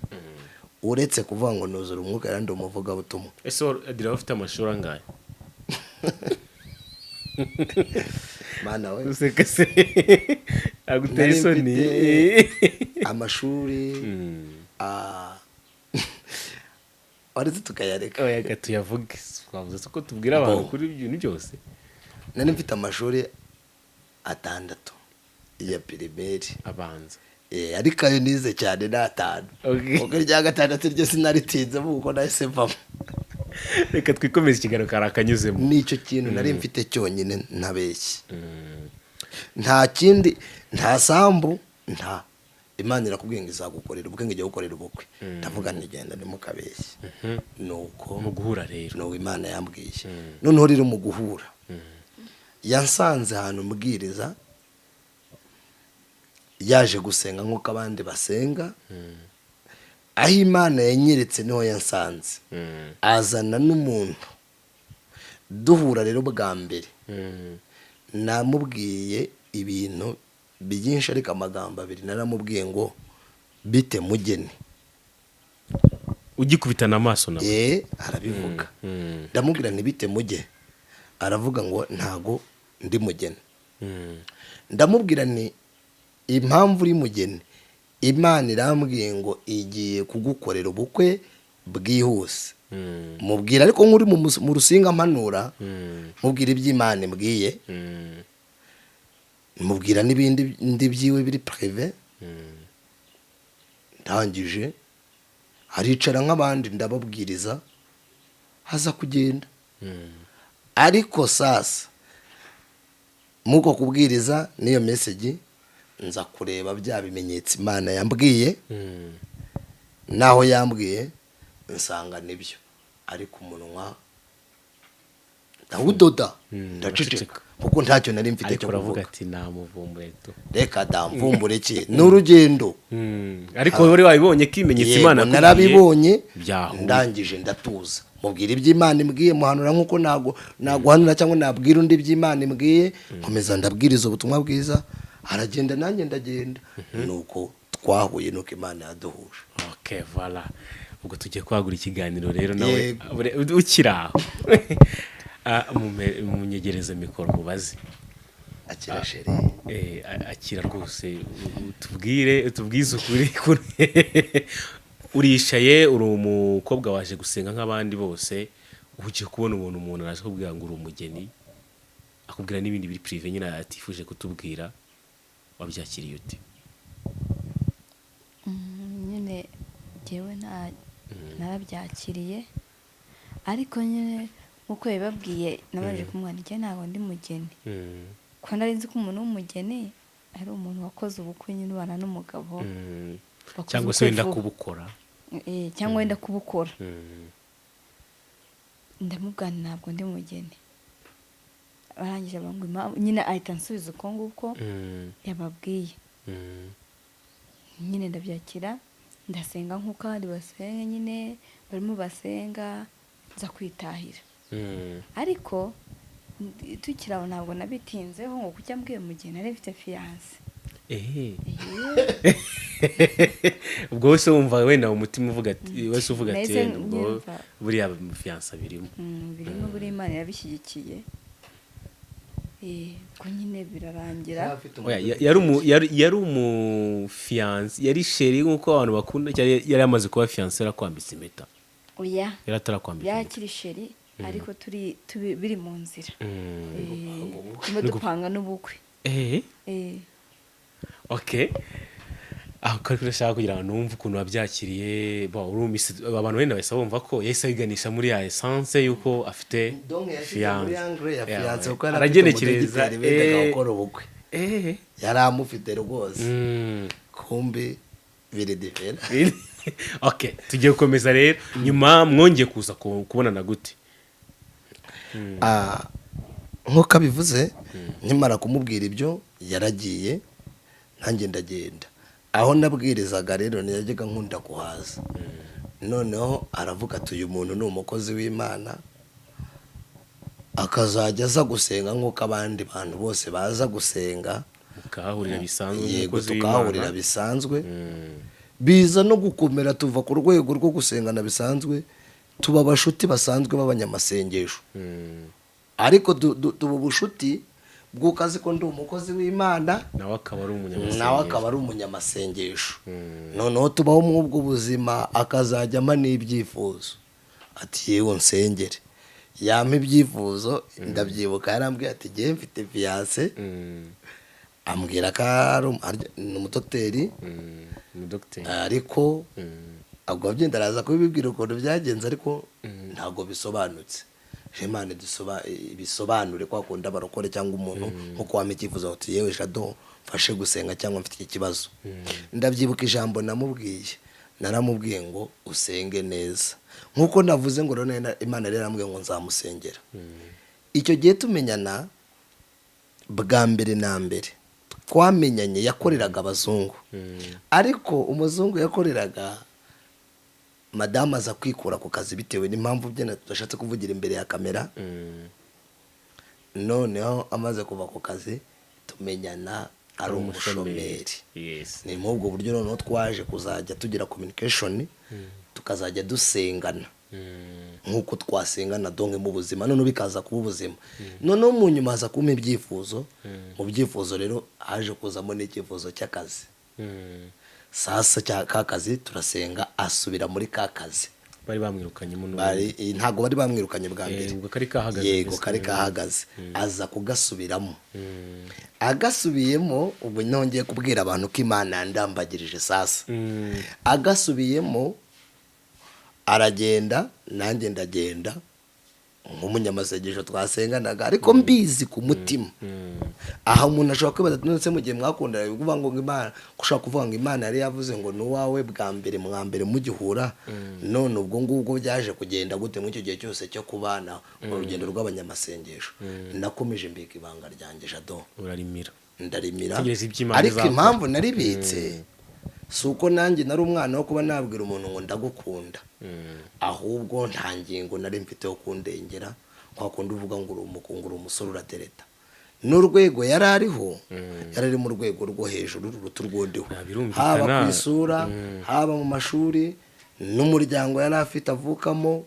[SPEAKER 1] Uretse kuvuga ngo nuzura umwuka yarandi umuvuga butumwa.
[SPEAKER 3] Ese Adrien ufite amashuri angahe?
[SPEAKER 1] Mana we.
[SPEAKER 3] Useka se. Aguteye isoni.
[SPEAKER 1] Amashuri aretse tukayareka.
[SPEAKER 3] Oya gatuyavuge. Twavuze ko tubwira abantu kuri ibintu byose.
[SPEAKER 1] Nari mfite amashuri 6 ya primaire
[SPEAKER 3] abanza.
[SPEAKER 1] Ariko ayo nize cyane na 5. Uko rya gatandatu ryo sinaritinze kuko nahise mvamo.
[SPEAKER 3] Reka twikomeze ikiganiro karakanyuzemo.
[SPEAKER 1] Nicyo kintu nari mfite cyonyine ntabeshye. Nta kindi, nta sambu, nta. Imana irakubwiye ngo izagukorera ubukwe, ngiye gukorera ubukwe. Ndavuga nigenda ni mukabeshye. Nuko
[SPEAKER 3] mu guhura rero
[SPEAKER 1] no Imana yambwiye. Noneho rero mu guhura yansanze ahantu mbwiriza, yaje gusenga nk'uko abandi basenga. Aho Imana yanyeretse niho yansanze. Azana n'umuntu duhura rero bwa mbere. Namubwiye ibintu byinshi ariko amagambo abiri naramubwiye ngo bite mugeni.
[SPEAKER 3] Ugikubitana amaso nawe.
[SPEAKER 1] Arabivuga. Ndamubwira ni bite muge. Aravuga ngo ntago ndi mugeni. Ndamubwira ni impamvu uri mugeni Imana irambwiye ngo igiye kugukorera ubukwe bwihuse. Mubwira ariko nk'uri mu rusinga mpanura, mubwira iby'Imana imbwiye, mubwira n'ibindi byiwe biri prive. Ndangije aricara nk'abandi ndababwiriza, haza kugenda. Ariko sasa muko kubwiriza niyo message nza kureba bya bimenyetso Imana yambwiye, naho yambwiye nsanga nibyo, ariko umunwa ndawudoda ndaceceka kuko ntacyo nari mfite cyo kuvuga.
[SPEAKER 3] ati namuvumbure tu,
[SPEAKER 1] reka damvumbure ki n'urugendo.
[SPEAKER 3] ariko wowe wabibonye kimenyetso Imana
[SPEAKER 1] narabibonye, ndangije ndatuza, mubwira iby'Imana imbwiye, muhanura nkuko naguhanura cyangwa nabwira undi iby'Imana imbwiye, nkomeza ndabwiriza ubutumwa bwiza, aragenda nanjye ndagenda. Nuko twahuye, nuko Imana yaduhuje.
[SPEAKER 3] Okay, voilà. Ubwo tugiye kwagura ikiganiro rero nawe ukiraho. Munyegereza mikoro mubaze.
[SPEAKER 1] Akira sheri.
[SPEAKER 3] Akira rwose, tubwize ukuri. Urishaye, uri umukobwa waje gusenga nk'abandi bose, ugiye kubona umuntu araje kubwira ngo uri umugeni, akubwira n'ibindi biri prive nyine atifuje kutubwira, wabyakiriye ute?
[SPEAKER 2] Nyine jewe narabyakiriye, ariko nyine nkuko yababwiye nabaje kumwandikira ntabwo ndi mugeni. Ko nari nzi ko umuntu w'umugeni ari umuntu wakoze ubukwe nyine ubana n'umugabo,
[SPEAKER 3] cyangwa se wenda kubukora.
[SPEAKER 2] Cyangwa wenda kubukora. Ndamubwira ntabwo ndi mugeni. Barangije bangwa nyine ahita ansubiza uko nguko yababwiye. Nyine ndabyakira, ndasenga nk'uko abandi basenga, nyine barimo basenga, nza kwitahira. Ariko tukiraho ntabwo nabitinzeho ngo kujya mbwiye mugeni nari mfite fiance.
[SPEAKER 3] Ubwo wese wumva wenda umutima uvuga ati, wese uvuga ati ngo buriya fiance birimo.
[SPEAKER 2] Birimo, buri Imana yabishyigikiye. Ko nyine birarangira.
[SPEAKER 3] Yari umufiance, yari sheri nk'uko abantu bakunda, yari amaze kuba fiance arakwambitse impeta.
[SPEAKER 2] Oya,
[SPEAKER 3] yari atarakwambitse.
[SPEAKER 2] yakiri sheri, ariko biri mu nzira. Turimo dupanga n'ubukwe.
[SPEAKER 3] Okay. Aho kari shaka kugira ngo numve ukuntu wabyakiriye. Abantu wenda bahise bumva ko yahise yiganisha muri ya essence yuko afite fiance. Aragenekereza
[SPEAKER 1] gukora ubukwe. Yari amufite rwose. Kumbe biri different.
[SPEAKER 3] Okay, tugiye gukomeza rero. Nyuma mwongeye kuza kubonana gute?
[SPEAKER 1] Nkuko abivuze, nyimara kumubwira ibyo yaragiye, nanjye ndagenda. Aho nabwirizaga rero niyajyaga nkunda kuhaza. Noneho aravuga ati uyu muntu ni umukozi w'Imana, akazajya aza gusenga nk'uko abandi bantu bose baza gusenga.
[SPEAKER 3] Mukahahurira bisanzwe.
[SPEAKER 1] Yego, tukahahurira bisanzwe. Biza no gukomera, tuva ku rwego rwo gusengana bisanzwe, tuba abashuti basanzwe b'abanyamasengesho. Ariko tuba ubushuti bw'ukazi ko ndi umukozi w'Imana,
[SPEAKER 3] nawe
[SPEAKER 1] akaba ari umunyamasengesho. Noneho tubaho mu ubwo buzima, akazajya ampa n'ibyifuzo ati yewe nsengere. Yampa ibyifuzo, ndabyibuka yarambwiye ati ngiye mfite fiance. Ambwira ko ni umudokiteri. Ariko ubwo byenda araza kubibwira ukuntu byagenze, ariko ntabwo bisobanutse. Imana bisobanure kwa kunda barokore cyangwa umuntu nkuko wampa icyifuzo ati yewe Jado mfashe gusenga cyangwa mfite ikibazo. Ndabyibuka ijambo namubwiye, naramubwiye ngo usenge neza, nkuko navuze ngo Imana rero arambwiye ngo nzamusengera. Icyo gihe tumenyana bwa mbere na mbere, twamenyanye yakoreraga abazungu. Ariko umuzungu yakoreraga, madamu aza kwikura ku kazi bitewe n'impamvu bye tudashatse kuvugira imbere ya kamera. Noneho amaze kuva ku kazi tumenyana ari umushomeri. Ni mu ubwo buryo noneho twaje kuzajya tugira communication, tukazajya dusengana nk'uko twasengana donke mu buzima, noneho bikaza kuba ubuzima. Noneho mu nyuma haza kumpa ibyifuzo. Mu byifuzo rero haje kuzamo n'icyifuzo cy'akazi. sasa ka kazi turasenga asubira muri ka kazi.
[SPEAKER 3] bari bamwirukanye mu
[SPEAKER 1] ntago bari bamwirukanye bwa mbere,
[SPEAKER 3] ubwo kari kahagaze,
[SPEAKER 1] yego kari kahagaze, aza kugasubiramo. Agasubiyemo ubu nongeye kubwira abantu ko Imana yandambagirije sasa. Agasubiyemo aragenda, nanjye ndagenda nk'umunyamasengesho twasenganaga, ariko mbizi ku mutima. Aha umuntu ashobora kwibaza ati mu gihe mwakundana bivuga ngo Imana, ushaka kuvuga ngo Imana yari yavuze ngo nuwawe bwa mbere mwambere mugihura, none ubwo ngubwo byaje kugenda gute mu icyo gihe cyose cyo kubana mu rugendo rw'abanyamasengesho. Nakomeje mbika ibanga ryanjye Jado,
[SPEAKER 3] urarimira,
[SPEAKER 1] ndarimira, ariko impamvu naribitse si uko nanjye nari umwana wo kuba nabwira umuntu ngo ndagukunda, ahubwo nta ngingo nari mfite yo kundengera, kwa kundi uvuga ngo uri umusore uratereta. N'urwego yari ariho, yari ari mu rwego rwo hejuru ruruta urwondiho, haba ku isura, haba mu mashuri, n'umuryango yari afite avukamo,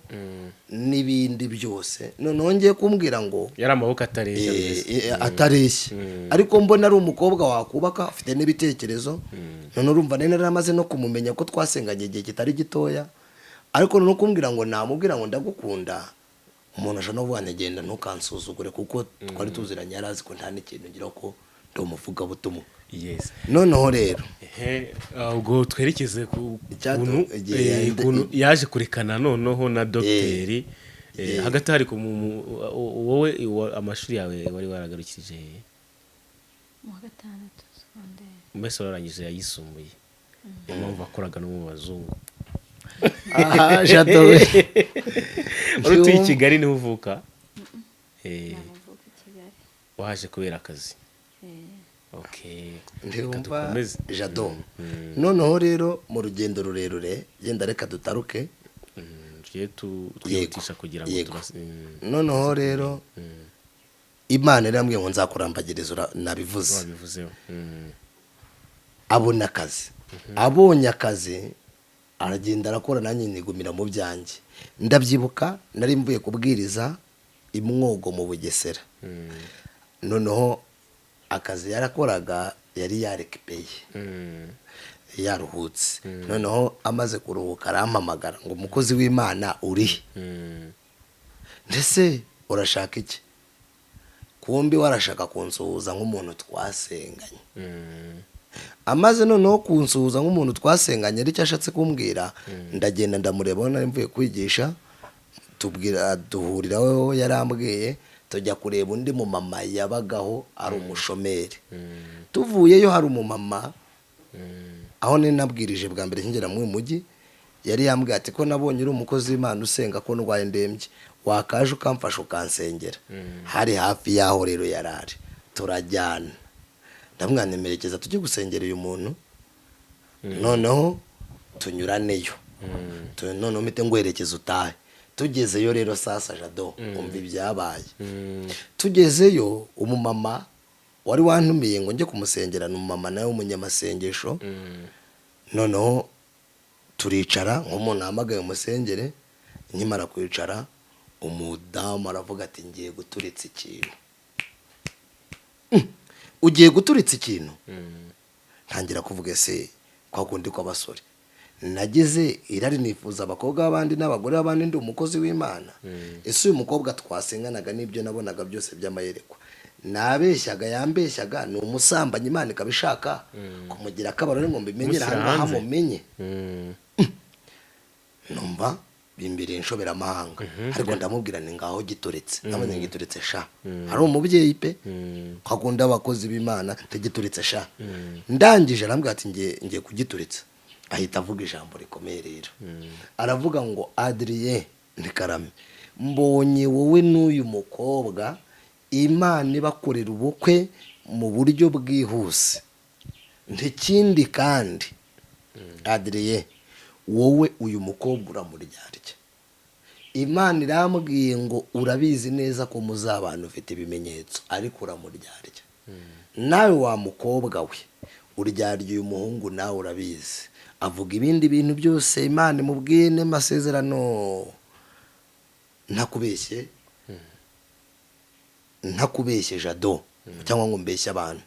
[SPEAKER 1] n'ibindi byose. None wongeye kumbwira ngo
[SPEAKER 3] yari amaboko
[SPEAKER 1] atareshya, ariko mbona ari umukobwa wakubaka, afite n'ibitekerezo. None urumva nari naramaze no kumumenya ko twasenganye igihe kitari gitoya, ariko no kumbwira ngo namubwira ngo ndagukunda, umuntu ashobora no kuvuga ngenda ntukansuzugure, kuko twari tuziranye, yari azi ko nta n'ikintu ngira ko ndi umuvugabutumwa.
[SPEAKER 3] Yes.
[SPEAKER 1] Noneho rero
[SPEAKER 3] ubwo twerekeze ku kuntu yaje kurekana noneho na dogiteri. Hagati hari wowe amashuri yawe wari waragarukije
[SPEAKER 2] mu wa gatandatu secondaire,
[SPEAKER 3] mbese wararangije yayisumbuye, impamvu wakoraga no mu bazungu.
[SPEAKER 1] Aha Jado we
[SPEAKER 3] wari utuye i Kigali niho uvuka?
[SPEAKER 2] navuka i Kigali.
[SPEAKER 3] Waje kubera akazi? Okay.
[SPEAKER 1] Ndumva Jado. Noneho rero mu rugendo rurerure genda reka dutaruke,
[SPEAKER 3] twihutisha kugira ngo
[SPEAKER 1] noneho rero Imana irambwiye ngo nzakurambagiriza, nabivuze. Abona akazi, abonye akazi aragenda arakora, nanjye nigumira mu byanjye. Ndabyibuka nari mvuye kubwiriza imwogo mu Bugesera. Noneho akazi yarakoraga yari yarekipeye, yaruhutse. Noneho amaze kuruhuka arampamagara ngo umukozi w'Imana urihe, ndetse urashaka iki? Kumbi warashaka kunsuhuza nk'umuntu twasenganye. Amaze noneho kunsuhuza nk'umuntu twasenganye, aricyo ashatse kumbwira. Ndagenda ndamureba, nari mvuye kwigisha, duhuriraho, yarambwiye tujya kureba undi mu mama yabagaho ari umushomeri. Tuvuyeyo hari umumama aho ni nabwirije bwa mbere nkigera mu mujyi, yari yambwiye ati ko nabonye uri umukozi w'Imana usenga ko ndwaye ndembye, wakaje ukamfasha ukansengera. Hari hafi yaho rero yarari, turajyana, ndamwanemerekeza tujye gusengera uyu muntu, noneho tunyuraneyo, noneho mpite ngwerekeza utahe. Tugezeyo rero sasa Jado, umva ibyabaye. Tugezeyo umumama wari wantumiye ngo njye kumusengera, n'umumama nawe w'umunyamasengesho. Noneho turicara nk'umuntu ahamagaye umusengere. Nkimara kwicara, umudamu aravuga ati ngiye guturitsa ikintu. Ugiye guturitsa ikintu? Ntangira kuvuga se kwa kundi kw'abasore, nagize irari nifuza abakobwa b'abandi n'abagore b'abandi, ndi umukozi w'Imana. Ese uyu mukobwa twasenganaga n'ibyo nabonaga byose by'amayerekwa, nabeshyaga yambeshyaga, ni umusambanyi Imana ikabishaka kumugira akabaro ngo mbimenyere ahangaha mumenye. Numva bimbiriye inshobera amahanga, ariko ndamubwira ni ngaho gituretse, nabonye gituretse sha, hari umubyeyi pe kakunda abakozi b'Imana tegituritse sha. Ndangije arambwira ati ngiye kugituritsa. Ahita avuga ijambo rikomeye rero, aravuga ngo Adrien Ntikarame, mbonye wowe n'uyu mukobwa Imana ibakorera ubukwe mu buryo bwihuse. Ntikindi kandi Adrien, wowe uyu mukobwa uramuryarya. Imana irambwiye ngo urabizi neza ko muzabana ufite ibimenyetso, ariko uramuryarya. Nawe wa mukobwa we uryarya uyu muhungu, nawe urabizi. Avuga ibindi bintu byose Imana imubwiye n'amasezerano. Ntakubeshye Jado, cyangwa ngo mbeshye abantu.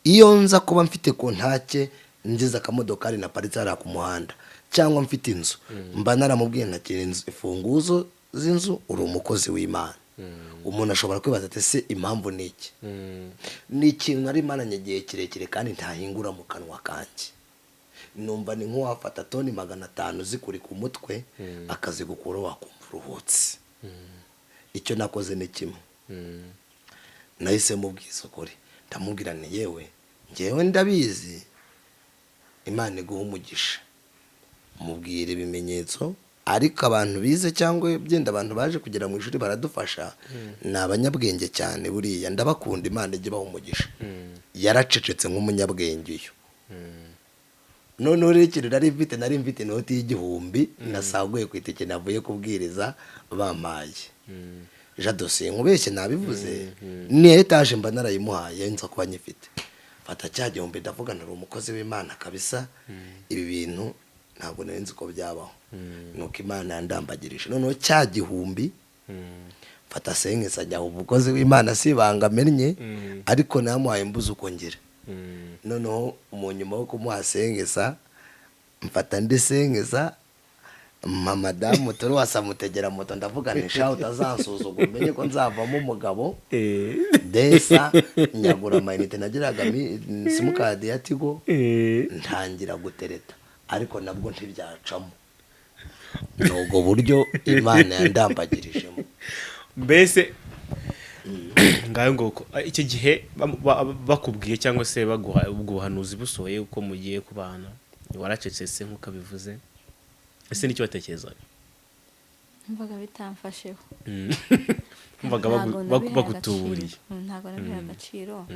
[SPEAKER 1] Iyo nza kuba mfite kontake ngize akamodokari na paritse hariya ku muhanda cyangwa mfite inzu mba naramubwiye ntakiri inzu imfunguzo z'inzu uri umukozi w'Imana. Umuntu ashobora kwibaza ati se impamvu ni iki? Ni ikintu nari maranye igihe kirekire kandi ntahingura mu kanwa kanjye. Numva ni nk'uwafata toni 500 zikuri ku mutwe akazigukura wakumva uruhutse. Icyo nakoze ni kimwe, nahise mubwiza ukuri ndamubwira nti yewe ngewe ndabizi Imana iguha umugisha, mubwire ibimenyetso, ariko abantu bize cyangwa byenda abantu baje kugera mu ishuri baradufasha ni abanyabwenge cyane, buriya ndabakunda, Imana ijye ibaha umugisha. Yaracecetse nk'umunyabwenge uyu. None urekere nari mfite inoti y'igihumbi nasaguye ku itike navuye kubwiriza bampaye. Jado sinkubeshye nabivuze, ni etaje mba narayimuhaye nza kuba nyifite. Fata cya gihumbi ndavuga nari umukozi w'Imana kabisa, ibi bintu ntabwo nari nzi ko byabaho. Nuko Imana yandambagirije. Noneho cya gihumbi fata senkesa ajya umukozi w'Imana sibanga mennye, ariko namuhaye mbuze uko ngira. Noneho mu nyuma yo kumuha senkesa mfata ndi senkesa madamu turi wasamutegera moto ndavuga nti sha utazansuzugura umenye ko nzavamo umugabo. Desa nyagura amayinite nagiraga simukadi ya Tigo ntangira gutereta, ariko nabwo ntibyacamo. Nubwo buryo Imana yandambagirijemo.
[SPEAKER 3] Mbese ngayo ngoko icyo gihe bakubwiye cyangwa se baguha ubuhanuzi busohoye uko mugiye kubana, waracecetse nkuko bivuze, ese nicyo watekerezaga?
[SPEAKER 2] Mvaga bitamfasheho.
[SPEAKER 3] Mvaga bagutuburiye.
[SPEAKER 2] Ntabwo nabiha agaciro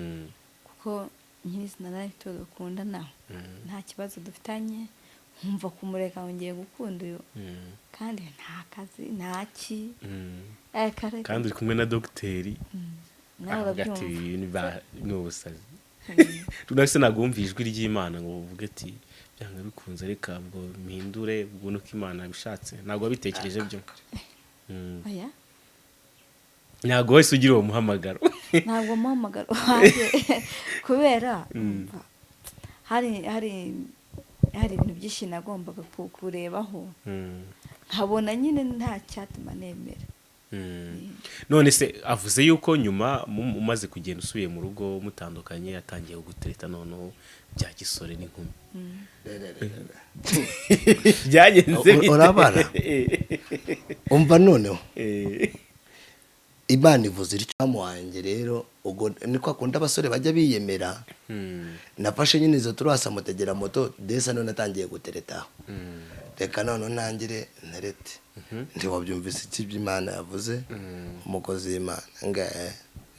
[SPEAKER 2] kuko nyirizina nari tudukundana, nta kibazo dufitanye, nkumva kumureka ngiye gukunda uyu kandi nta kazi ntaki.
[SPEAKER 3] Kandi uri kumwe na dogiteri ati ni ubusazi. Tunase nagumva ijwi ry'Imana ngo uvuge ati byanga bikunze reka ubwo mpindure ubwo nuko Imana bishatse, ntabwo wabitekereje byo?
[SPEAKER 2] Oya,
[SPEAKER 3] ntabwo wese ugira uwo muhamagaro.
[SPEAKER 2] ntabwo muhamagaro waje kubera hari ibintu byinshi nagombaga kurebaho, nkabona nyine nta cyatuma nemera.
[SPEAKER 3] None se avuze yuko nyuma umaze kugenda usubiye mu rugo mutandukanye yatangiye gutereta noneho bya gisore n'inkumi. Byagenze
[SPEAKER 1] urabara umva noneho Imana ivuze icyo wanjye rero ubwo niko akunda abasore bajya biyemera. Nafashe nyine izo turasa mutegera moto desa none natangiye gutereta. Reka none ntangire nterete. Ndi wabyumvise iki by'Imana yavuze umukozi w'Imana ngahe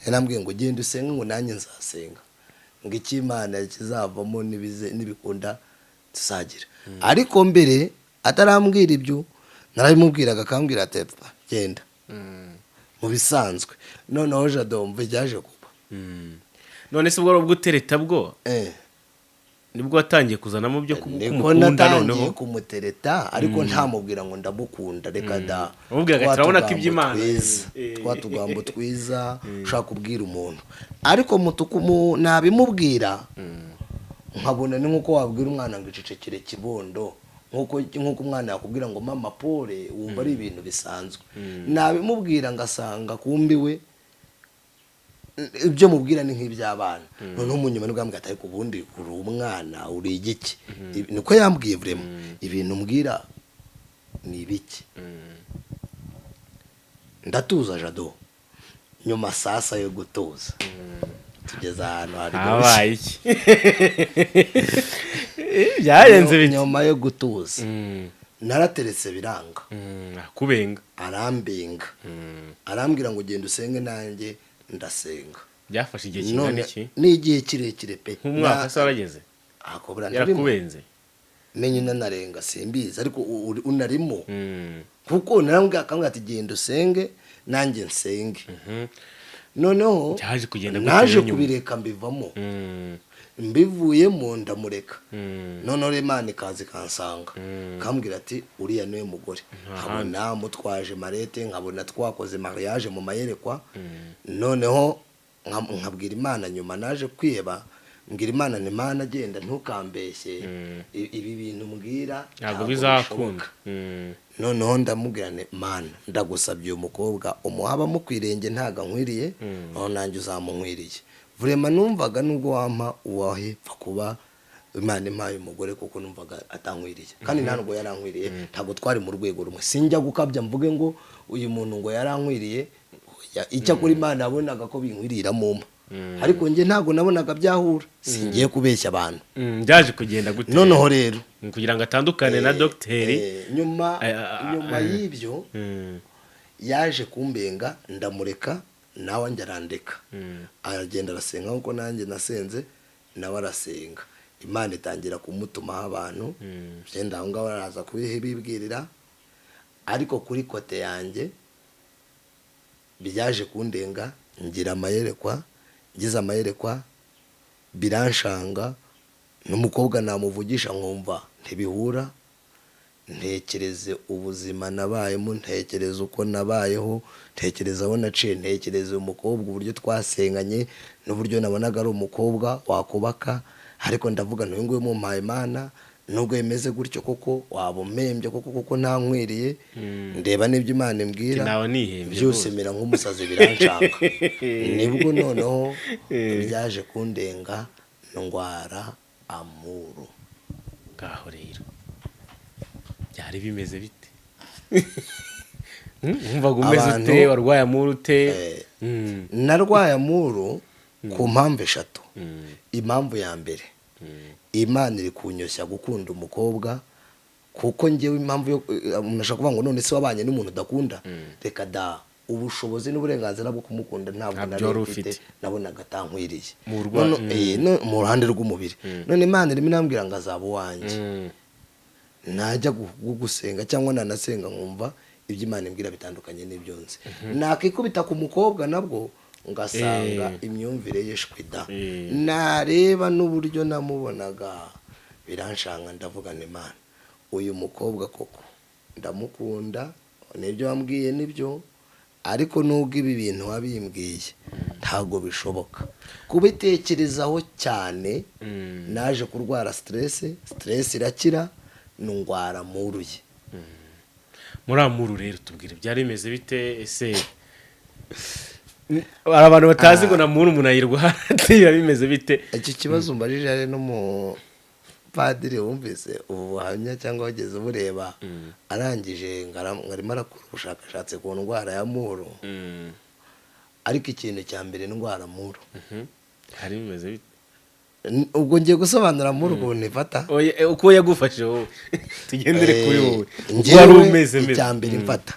[SPEAKER 1] yarambwiye ngo genda usenge ngo nanjye nzasenga ngo iki Imana kizavamo nibikunda tusagira. Ariko mbere atarambwira ibyo narabimubwiraga akambwira ati genda mu bisanzwe. Noneho Jado mve byaje kuba.
[SPEAKER 3] None se ubwo gutereta bwo nibwo watangiye kuzanamo byo
[SPEAKER 1] kumukunda noneho kumutereta, ariko ntamubwira ngo ndamukunda. Reka da
[SPEAKER 3] ubwiraga turabona ko iby'Imana
[SPEAKER 1] twatugambo twiza ushaka kubwira umuntu, ariko mutuku nabimubwira nkabona ni nkuko wabwira umwana ngo icecekere kibondo, nkuko umwana yakubwira ngo mama pole wumva ari ibintu bisanzwe. Nabimubwira ngasanga kumbiwe ibyo mubwira ni nk'iby'abana. Noneho mu nyuma nibwo ati ariko ubundi uri umwana uri igiki? Niko yambwiye vraiment ibintu mbwira ni ibiki. Ndatuza Jado. Nyuma sasa yo gutuza tugeze ahantu hari
[SPEAKER 3] abaye iki byarenze
[SPEAKER 1] nyuma yo gutuza narateretse biranga
[SPEAKER 3] kubenga
[SPEAKER 1] arambenga arambwira ngo genda usenge nanjye ndasenga.
[SPEAKER 3] Byafashe igihe kingana iki?
[SPEAKER 1] Ni igihe kirekire pe.
[SPEAKER 3] Umwaka se warageze?
[SPEAKER 1] Akobra
[SPEAKER 3] yarakubenze
[SPEAKER 1] menye nanarenga simbizi, ariko unarimo kuko narambwira akambwira ati genda usenge nanjye nsenge. Noneho naje kubireka mbivamo. Mbivuyemo ndamureka. Noneho Imana ikazi kansanga kambwira ati uriya niwe mugore. Nkabona mutwaje marete, nkabona twakoze mariage mu mayerekwa. Noneho nkabwira Imana nyuma naje kwiheba mbwira Imana ni Imana agenda ntukambeshye ibi bintu mbwira
[SPEAKER 3] ntabwo bizakunda.
[SPEAKER 1] noneho ndamubwira ne Mana ndagusabye uyu mukobwa umuhaba mukwirenge ntago ankwiriye aho nanjye uzamunkwiriye vrema numvaga nubwo wampa uwahepfa kuba Imana impaye umugore kuko numvaga atankwiriye kandi ntabwo yarankwiriye ntabwo twari mu rwego rumwe sinjya gukabya mvuge ngo uyu muntu ngo yarankwiriye icyo kuri Imana yabonaga ko binkwirira mumpa ariko njye ntabwo nabonaga byahura singiye kubeshya abantu
[SPEAKER 3] byaje kugenda gute
[SPEAKER 1] noneho rero
[SPEAKER 3] kugira ngo atandukane na dogiteri
[SPEAKER 1] nyuma y'ibyo yaje kumbenga ndamureka nawe njye arandeka aragenda arasenga nkuko nanjye nasenze nawe arasenga Imana itangira kumutumaho abantu byenda aho ngaho araza kubibwirira ariko kuri kote yanjye byaje kundenga ngira amayerekwa ngize amayerekwa biranshanga n'umukobwa namuvugisha nkumva ntibihura ntekereze ubuzima nabayemo ntekereze uko nabayeho ntekereza aho naciye ntekereze umukobwa uburyo twasenganye n'uburyo nabonaga ari umukobwa wakubaka ariko ndavuga n'uyu nguyu mumpaye Imana nubwo yemeze gutyo koko waba umembye koko ntankwiriye ndeba n'ibyo Imana imbwira byose mera nk'umusazi biranshaka nibwo noneho byaje kundenga ndwara amuru
[SPEAKER 3] ngaho rero byari bimeze bite umvaga umeze ute warwaye amuru ute
[SPEAKER 1] narwaye amuru ku mpamvu eshatu impamvu ya mbere Imana iri kunyoshya gukunda umukobwa kuko njyewe impamvu yo umuntu ashaka kuvuga ngo none se wabanye n'umuntu udakunda reka da ubushobozi n'uburenganzira bwo kumukunda ntabwo nari mfite nabonaga atankwiriye mu ruhande rw'umubiri none Imana irimo inambwira ngo azaba uwanjye najya gusenga cyangwa nanasenga nkumva ibyo Imana imbwira bitandukanye n'ibyo nzi nakikubita ku mukobwa nabwo ngasanga imyumvire yeshwida nareba n'uburyo namubonaga biranshanga ndavuga n'Imana uyu mukobwa koko ndamukunda nibyo wambwiye nibyo ariko nubwo ibi bintu wabimbwiye ntago bishoboka kubitekerezaho cyane naje kurwara stress irakira ndwara muruye
[SPEAKER 3] muri amuru rero tubwire byari bimeze bite ese abantu batazi ngo namuru umuntu ayirwara biba bimeze bite
[SPEAKER 1] iki kibazo mbajije ari no mu padiri wumvise ubuhamya cyangwa wageze bureba arangije ngarimo arakora ubushakashatsi ku ndwara ya muru ariko ikintu cya mbere ndwara muru
[SPEAKER 3] hari bimeze bite
[SPEAKER 1] ubwo ngiye gusobanura muru ukuntu ifata
[SPEAKER 3] uko yagufashe wowe tugendere kuri wowe
[SPEAKER 1] wari umeze icya mbere mfata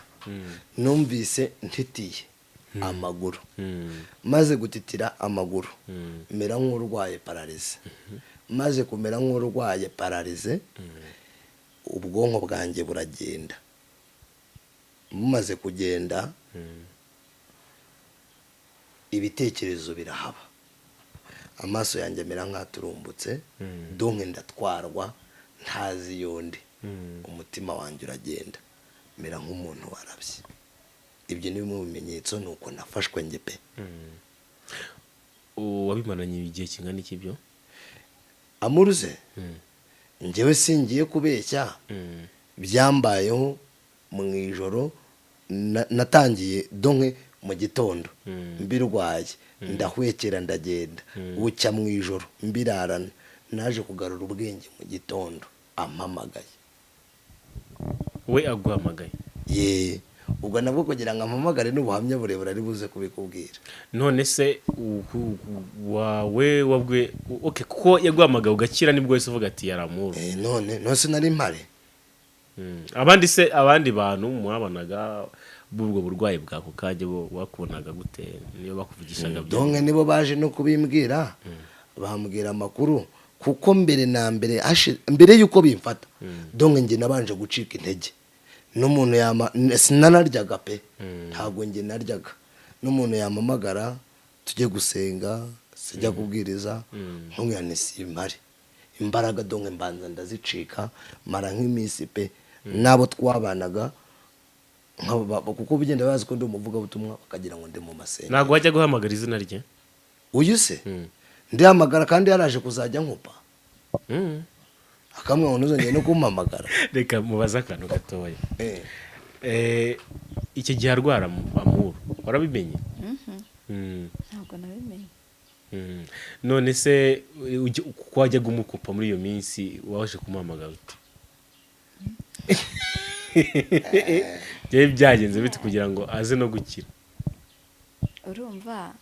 [SPEAKER 1] numvise ntitiye amaguru maze gutitira amaguru mera nk'urwaye pararize maze kumera nk'urwaye pararize ubwonko bwanjye buragenda bumaze kugenda ibitekerezo birahaba amaso yanjye mera nk'aturumbutse donke ndatwarwa ntazi yondi umutima wanjye uragenda mera nk'umuntu warabye ibyo ni bimwe mu bimenyetso nuko nafashwe njye pe
[SPEAKER 3] wabimananye igihe kingana iki byo
[SPEAKER 1] amuruze njyewe singiye kubeshya byambayeho mu ijoro natangiye donke mu gitondo mbirwaye ndahwekera ndagenda bucya mu ijoro mbirarana naje kugarura ubwenge mu gitondo ampamagaye
[SPEAKER 3] we aguhamagaye
[SPEAKER 1] ubwo nabwo kugira ngo ampamagare n'ubuhamya burebure ari buze kubikubwira
[SPEAKER 3] none se wawe wabwe kuko yaguhamagaye ugakira nibwo wese uvuga ati yaramuru
[SPEAKER 1] none se nari mpare
[SPEAKER 3] abandi bantu mwabanaga b'ubwo burwayi bwako kajye wakubonaga gute niyo bakuvugishaga
[SPEAKER 1] donke nibo baje no kubimbwira bambwira amakuru kuko mbere na mbere yuko bimfata donke njye nabanje gucika intege n'umuntu sinanaryaga pe ntabwo njye naryaga n'umuntu yamamagara tujye gusenga sijya kubwiriza ntumwihane simpare imbaraga donke mbanza ndazicika mara nk'iminsi pe n'abo twabanaga kuko bigenda bazi ko ndi umuvugabutumwa bakagira ngo ndi mu masenga
[SPEAKER 3] ntabwo wajya guhamagara izina rye
[SPEAKER 1] uyu se ndihamagara kandi yaraje kuzajya nkupa
[SPEAKER 3] Mm.
[SPEAKER 1] akamwe ngo ntuzongere no kumpamagara.
[SPEAKER 3] Reka mubaza akantu gatoya. Icyo gihe arwara amuru warabimenye?
[SPEAKER 2] ntabwo nabimenye.
[SPEAKER 3] None se uko wajyaga umukupa muri iyo minsi waje kumuhamagara ute? Byari byagenze bite kugira ngo aze no gukira?
[SPEAKER 2] Urumva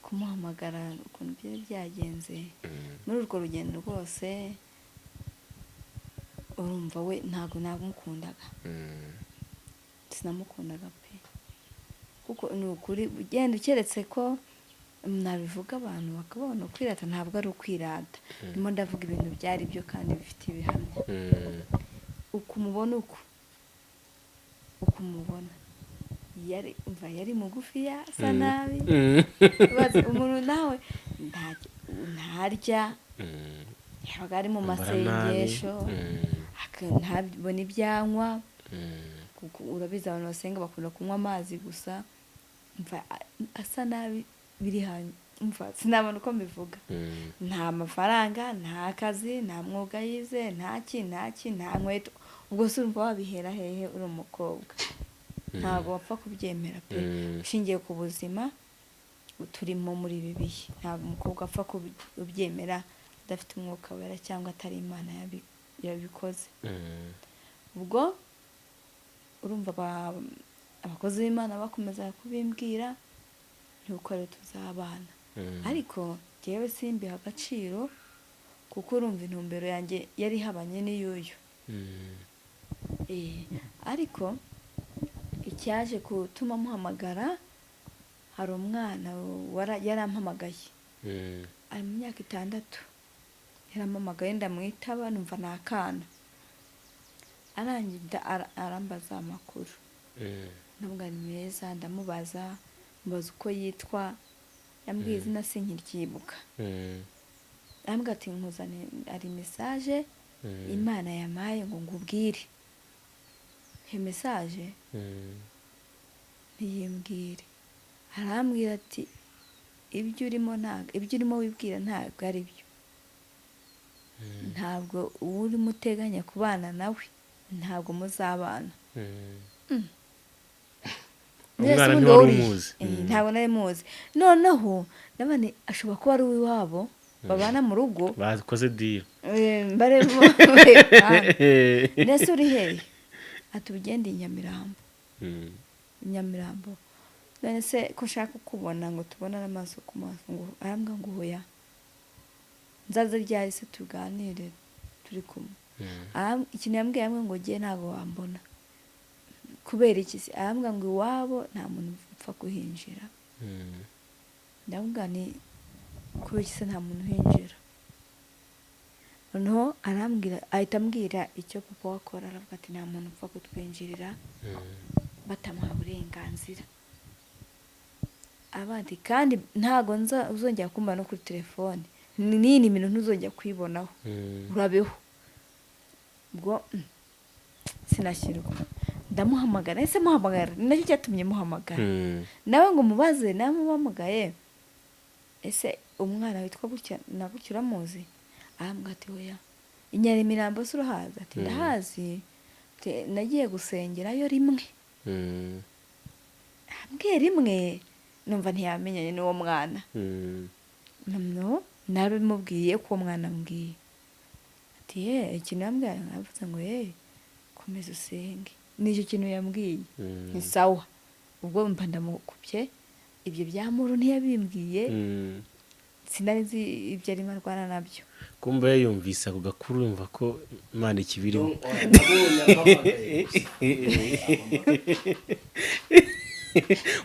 [SPEAKER 2] kumuhamagara ukuntu byari byagenze muri urwo rugendo rwose, urumva we ntabwo namukundaga, sinamukundaga pe, kuko ni ukuri ugenda ukeretse ko nabivuga abantu bakabona kwirata, ntabwo ari ukwirata, ndimo ndavuga ibintu byari byo kandi bifite ibihamya. Uko umubona uko umubona yari mugufiya asa nabi, umuntu nawe ntarya, yabaga ari mu masengesho ntabone ibyanywa, kuko urabizi abantu basenga bakunda kunywa amazi gusa, asa nabi biri hanyu, sinabona uko mbivuga. Nta mafaranga, nta kazi, nta mwuga yize, nta nkweto, ubwo se urumva wabihera hehe uri umukobwa? Ntabwo wapfa kubyemera pe, ushingiye ku buzima turimo muri ibi bihe, ntabwo umukobwa apfa kubyemera adafite umwuka wera cyangwa atari Imana yabikoze. Ubwo urumva abakozi b'Imana bakomeza kubimbwira yuko rero tuzabana, ariko jyewe simbiha agaciro, kuko urumva intumbero yanjye yari ihabanye n'iyuyu. Ariko icyaje gutuma muhamagara, hari umwana yarampamagaye ari mu myaka 6, yarampamagaye ndamwitaba, numva ni akana, arangiza arambaza amakuru, ntabwo ari meza, ndamubaza uko yitwa, yambwiye izina sinkiryibuka, arambwira ati nkuzane ari message Imana yamaye ngo ngubwire. Iyo message ntiyimbwire, arambwira ati ibyo urimo wibwira ntabwo ari byo, ntabwo urimo uteganya kubana nawe, ntabwo muzabana.
[SPEAKER 3] Umwana ntiwari umuzi?
[SPEAKER 2] Ntabwo nari muzi. Noneho nabane ashobora kuba ari uw'iwabo babana mu rugo,
[SPEAKER 3] bakoze deal.
[SPEAKER 2] Baremo nese uri hehe? Ati ugende Nyamirambo. None se ko nshaka kukubona ngo tubonane amaso ku maso, ngo arambwa ngo hoya, nzaza ryari se tuganire turi kumwe. Ikintu yambwiye hamwe ngo giye ntabwo wambona, kubera iki se? Arambwa ngo iwabo nta muntu upfa kuhinjira. Ndavuga ni kubera iki se nta muntu uhinjira? Noneho ahita ambwira icyo papa wakora, aravuga ati nta muntu upfa kutwinjirira batamuha uburenganzira. Abandi kandi ntago uzongera kumva no kuri telefone, nini ibintu ntuzongera kuyibonaho, urabeho. Ubwo sinashyirwa, ndamuhamagara, ese muhamagara, nacyo cyatumye muhamagara, nawe ngo mubaze, namuhamagaye, ese umwana witwa gutya na gutya uramuzi? Arambwira ati oya. Nyamirambo se urahazi? Ati ndahazi, nagiye gusengerayo rimwe. Ambwiye rimwe, numva ntiyamenyanye n'uwo mwana. No, narabimubwiye ko uwo mwana ambwiye. Ati ikintu yambwiye, navuze ngo komeza usenge. Nicyo kintu yambwiye, ni sawa. Ubwo mba ndamukubye, ibyo byamuru ntiyabimbwiye, sinari nzi ibyo arimo arwana nabyo.
[SPEAKER 3] Kumva yumvise ako gakuru, yumva ko Imana ikibirimo.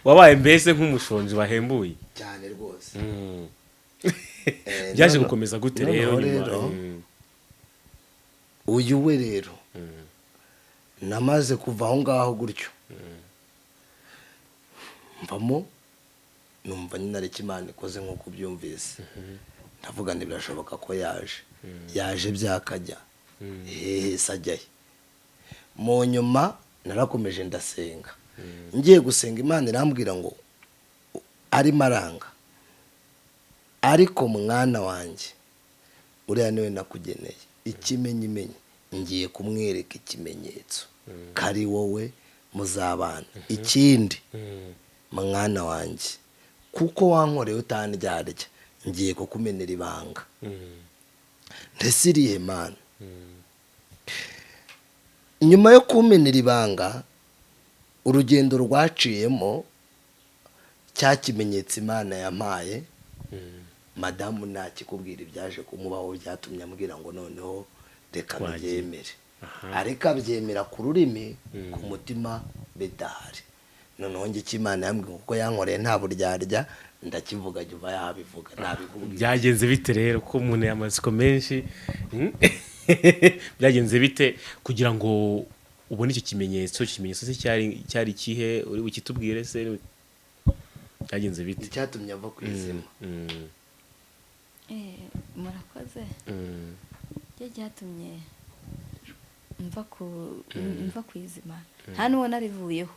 [SPEAKER 3] Wabaye mbese nk'umushonji wahembuye
[SPEAKER 1] cyane rwose.
[SPEAKER 3] Byaje gukomeza gute rero nyuma?
[SPEAKER 1] Uyu we rero namaze kuva aho ngaho gutyo, mvamo numva nyine ari Imana ikoze nk'uko byumvise. Ndavuga nti birashoboka ko yaje byakajya sajyaye. Mu nyuma narakomeje ndasenga, ngiye gusenga Imana irambwira ngo arimo aranga ariko mwana wanjye uriya niwe nakugeneye ikimenyimenyi ngiye kumwereka ikimenyetso kari wowe muzabana ikindi mwana wanjye kuko wankoreye utandyarya ngiye kukumenera ibanga ndetse irihe mana nyuma yo kumenera ibanga urugendo rwaciyemo cya kimenyetso imana yampaye madamu ntakikubwira ibyaje kumubaho byatumye ambwira ngo noneho reka mbyemere ariko abyemera ku rurimi ku mutima bidahari noneho njye imana yambwiye kuko yankoreye nta buryarya ndakivuga jya yabivuga ntabikubwira.
[SPEAKER 3] Byagenze bite rero ko umuntu y'amatsiko menshi byagenze bite kugira ngo ubone icyo kimenyetso se cyari kihe uri bukitubwire se byagenze bite
[SPEAKER 1] icyatumye ava ku izima
[SPEAKER 2] murakoze cyo cyatumye mva ku izima nta n'uwo narivuyeho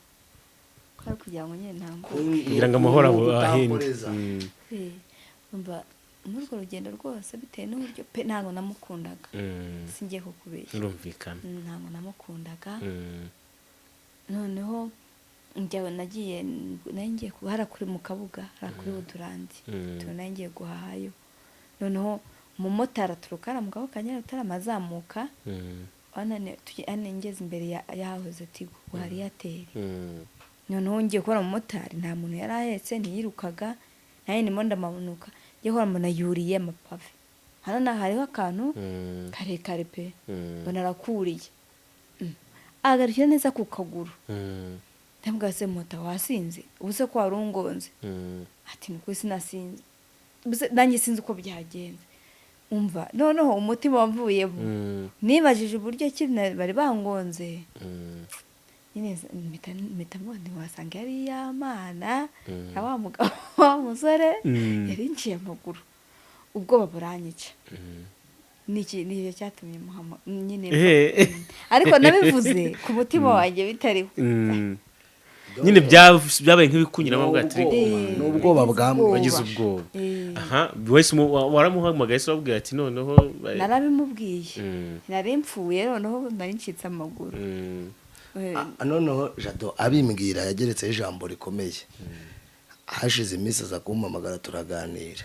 [SPEAKER 2] kwari kugira ngo nyine ntabwo
[SPEAKER 3] kugira ngo amahoro ahinde
[SPEAKER 2] mba muri urwo rugendo rwose bitewe n'uburyo pe ntabwo namukundaga singiye kukubeshya
[SPEAKER 3] urumvikana
[SPEAKER 2] ntabwo namukundaga noneho nagiye guhara kuri mu kabuga hara kuri Budurandi nagiye guhahayo noneho umumotari aturuka mu kaboko kanyine utaramazamuka ngeze imbere yahoze Tigo wari yateri noneho ngiye kubona umumotari nta muntu yari ahetse ntiyirukaga nayo ndimo ndamanuka ngiye kubona mbona yuriye amapave hano hariho akantu karekare pe mbona arakuriye agarukira neza ku kaguru ndabwira se moto wasinze ubuse ko wari ungonze ati nuko sinasinze nanjye sinzi uko byagenze umva noneho umutima wamvuyemo nibajije uburyo bari bangonze nyine mpita mbona wasanga yari yamana ya wa mugabo wa musore yari nciye amaguru ubwoba buranyica nicyo cyatumye nyine ariko nabivuze ku mutima wanjye bitariho
[SPEAKER 3] nyine byabaye nk'ibikunyuramo bwatiri
[SPEAKER 1] n'ubwoba
[SPEAKER 3] wagize ubwoba wese waramuhamagaye se wabwira ati noneho
[SPEAKER 2] narabimubwiye nari mpfuye noneho nari ncitse amaguru
[SPEAKER 1] noneho jado abimbwira yageretseho ijambo rikomeye hashize iminsi aza kumpamagara turaganira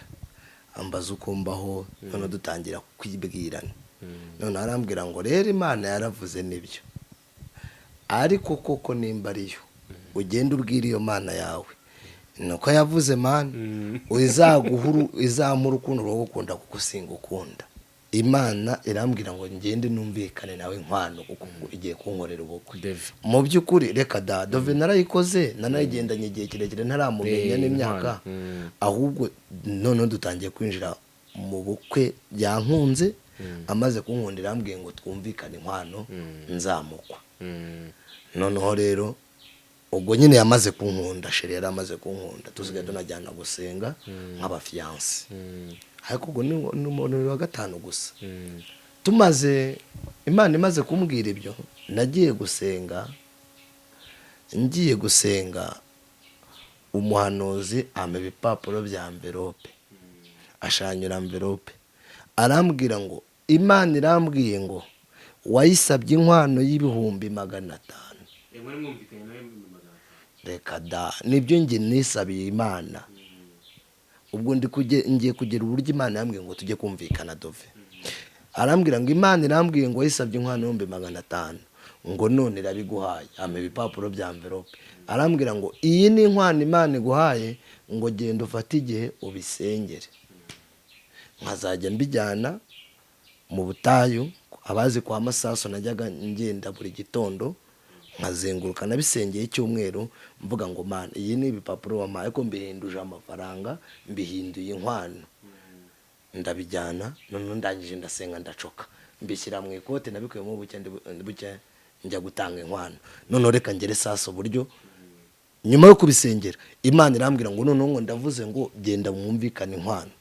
[SPEAKER 1] ambaza uko mbaho noneho dutangira kwibwirana noneho arambwira ngo rero imana yaravuze n'ibyo ariko koko nimba ariyo ugenda ubwira iyo mana yawe nuko yavuze mana izamuha urukundo rwo gukunda kuko singukunda imana irambwira ngo ngende numvikane nawe nkwano kuko igiye kunkorera ubukwe mu by'ukuri reka dove narayikoze nanayigendanye igihe kirekire ntaramumenya n'imyaka ahubwo noneho dutangiye kwinjira mu bukwe byankunze amaze kunkundira ambwiye ngo twumvikane inkwano nzamukwa noneho rero ubwo nyine yamaze kunkunda sheri yari amaze kunkunda tusigaye tunajyana gusenga nk'abafiyanse ariko ubwo ni umuntu wa gatanu gusa imana imaze kumbwira ibyo nagiye gusenga umuhanuzi ampa ibipapuro bya amverope ashanyura amverope arambwira ngo imana irambwiye ngo wayisabye inkwano y'ibihumbi 500 reka nibyo njye nisabiye imana ubwo ngiye kugira uburyo imana yambwiye ngo tujye kumvikana dove arambwira ngo imana irambwiye ngo wayisabye inkwano y'ibihumbi 500 ngo none irabiguhaye ampa ibipapuro bya amverope arambwira ngo iyi ni inkwano imana iguhaye ngo genda ufate igihe ubisengere nkazajya mbijyana mu butayu abazi kwa Masaso najyaga ngenda buri gitondo nkazenguruka nabisengeye icyumweru mvuga ngo mana iyi ni ibipapuro wampaye ko mbihinduje amafaranga mbihinduye inkwano ndabijyana none ndangije ndasenga ndacoka mbishyira mu ikote nabikuyemo buke njya gutanga inkwano none reka ngere Saso buryo nyuma yo kubisengera imana irambwira ngo none ngo ndavuze ngo genda mwumvikane inkwano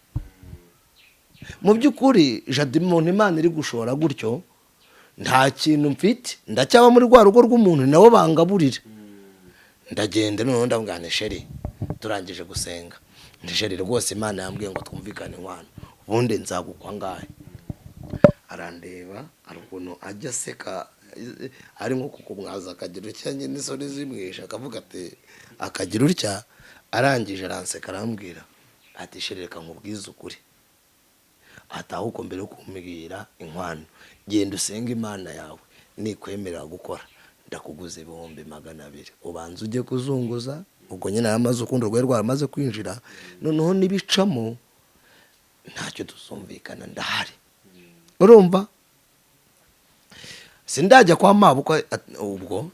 [SPEAKER 1] mu by'ukuri jadimo imana iri gushora gutyo nta kintu mfite ndacyaba muri rwa rugo rw'umuntu nabo bangaburira ndagenda none ndamugane sheri turangije gusenga njeri rwose Imana yambwiye ngo twumvikane inkwano ubundi nzagukwa ngahe. Arandeba arukuntu ajya aseka ari nko kukumwaza akagira utya nyine isoni zimwisha akavuga ati akagira utya. Arangije aranseka arambwira ati sheri reka nkubwize ukuri ataho uko mbere yo kumbwira inkwano genda usenga Imana yawe nikwemerera gukora ndakuguza 200,000 ubanza ujye kuzunguza ubwo nyine amaze ukundo rwe rwamaze kwinjira noneho nibicamo ntacyo tuzumvikana ndahari. Urumva sindajya kwa mabukwe ubwo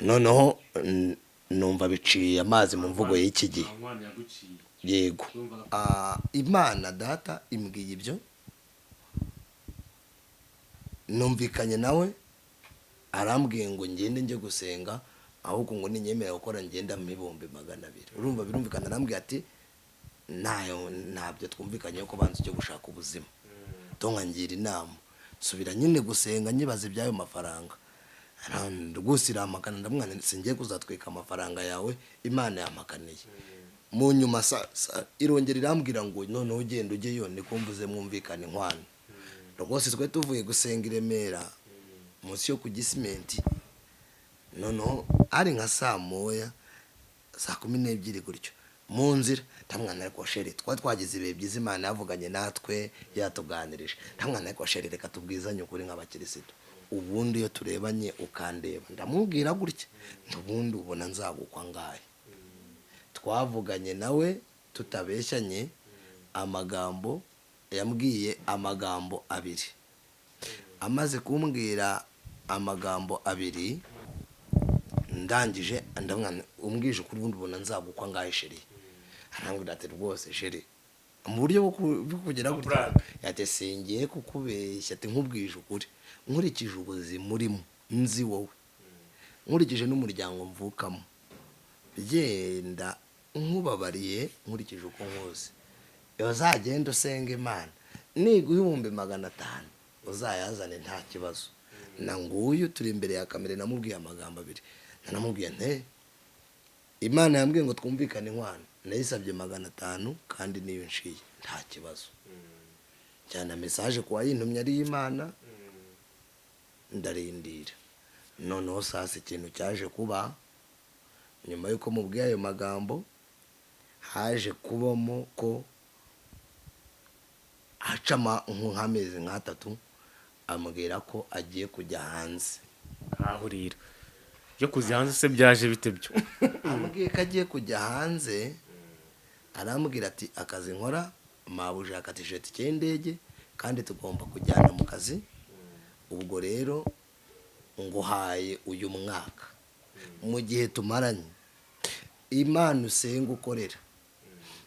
[SPEAKER 1] noneho numva biciye amazi mu mvugo y'iki gihe. Yego Imana data imbwiye ibyo numvikanye nawe arambwiye ngo ngende njye gusenga ahubwo ngo ninyemerera gukora ngenda mu 200,000. Urumva birumvikana arambwiye ati ntabyo twumvikanye ko banze cyo gushaka ubuzima tongangira inama subira nyine gusenga nyibaze ibyayo mafaranga rwose iramakana ndamwana singiye kuzatwika amafaranga yawe Imana yamakaniye. Mu nyuma irongera irambwira ngo none ugenda ujye yone kumvuze mwumvikane inkwano. Rwose twe tuvuye gusenga i Remera munsi yo ku gisimenti noneho ari nka saa moya saa 12 gutyo mu nzira ntamwana ariko sheri twagize ibihe byiza Imana yavuganye natwe yatuganirije. Ntamwana ariko sheri reka tubwizanye ukuri nk'abakirisitu ubundi iyo turebanye ukandeba ndamubwira gutya ubundi ubona nzagukwa ngahe. Twavuganye nawe tutabeshyanye amagambo yambwiye amagambo 2 amaze kumbwira amagambo 2 ndangije ndamwana umbwije ukuri ubundi ubona nzagukwa ngahe sheri. Arambwira ati rwose sheri mu buryo bwo kugera gutya yatesengiye kukubeshya ati nkubwije ukuri nkurikije ubuzima murimo nzi wowe nkurikije n'umuryango mvukamo genda nkubabariye nkurikije uko nkoze uzagenda usenga Imana niguha 500 uzayazane nta kibazo. Na nguyu turi imbere ya kamera namubwiye amagambo 2 namubwiye nte Imana yambwiye ngo twumvikane inkwano nayisabye 500 kandi niyo nshiye nta kibazo cyane. Message kwa yintumye ari Imana ndarindira noneho sasa ikintu cyaje kuba nyuma yuko mubwiye ayo magambo haje kubamo ko hacama nk'amezi nka3 amubwira ko agiye kujya hanze.
[SPEAKER 3] ahurira yo kujya hanze se byaje bite byo
[SPEAKER 1] amubwiye ko agiye kujya hanze arambwira ati akazi nkora mabuje akatije cy'indege kandi tugomba kujyana mu kazi. Ubwo rero nguhaye uyu mwaka mu gihe tumaranye Imana usenga ukorera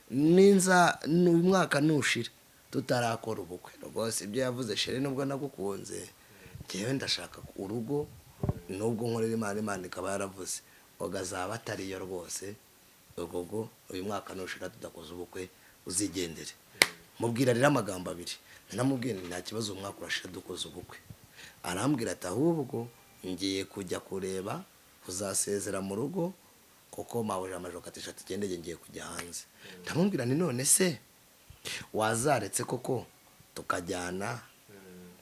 [SPEAKER 1] ninza n'umwaka nushira tutarakora ubukwe. Rwose ibyo yavuze sheri nubwo nagukunze ngewe ndashaka urugo nubwo nkorera Imana ikaba yaravuze ogazaba atariyo rwose ubwo uyu mwaka nushira tudakoze ubukwe uzigendere. Mubwira rero amagambo 2 namubwiye nta kibazo umwaka urashira dukoze ubukwe. Arambwira ati ahubwo ngiye kujya kureba kuzasezera mu rugo kuko mawuje amajoka ati tugendeye ngiye kujya hanze. Ndamubwira ni none se wazaretse koko tukajyana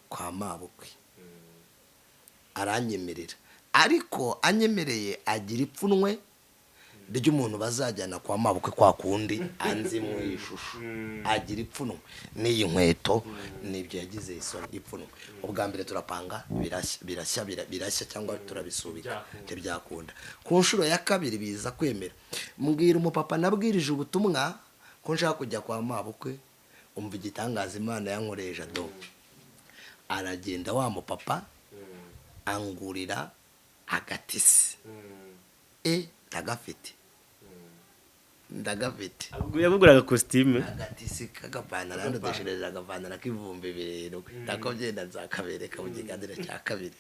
[SPEAKER 1] kwa mabukwe. Aranyemerera ariko anyemereye agira ipfunwe ry'umuntu bazajyana kwa mabukwe kwa kundi anzi mu ishusho agira ipfunwe n'iyi nkweto nibyo yagize isoni ipfunwe. Ubwa mbere turapanga birashya cyangwa turabisubika byakunda. Ku nshuro ya kabiri biza kwemera mbwira umupapa nabwirije ubutumwa ko nshaka kujya kwa mabukwe umva igitangaza Imana yankoreje do. Aragenda wa mupapa angurira agatisi ndagafite
[SPEAKER 3] ubwo yabuguraga costume
[SPEAKER 1] agatisi kagapana rando deshereza agapana k'ibihumbi 7 ndako byenda nzakabereka mu kiganiro cya kabiri.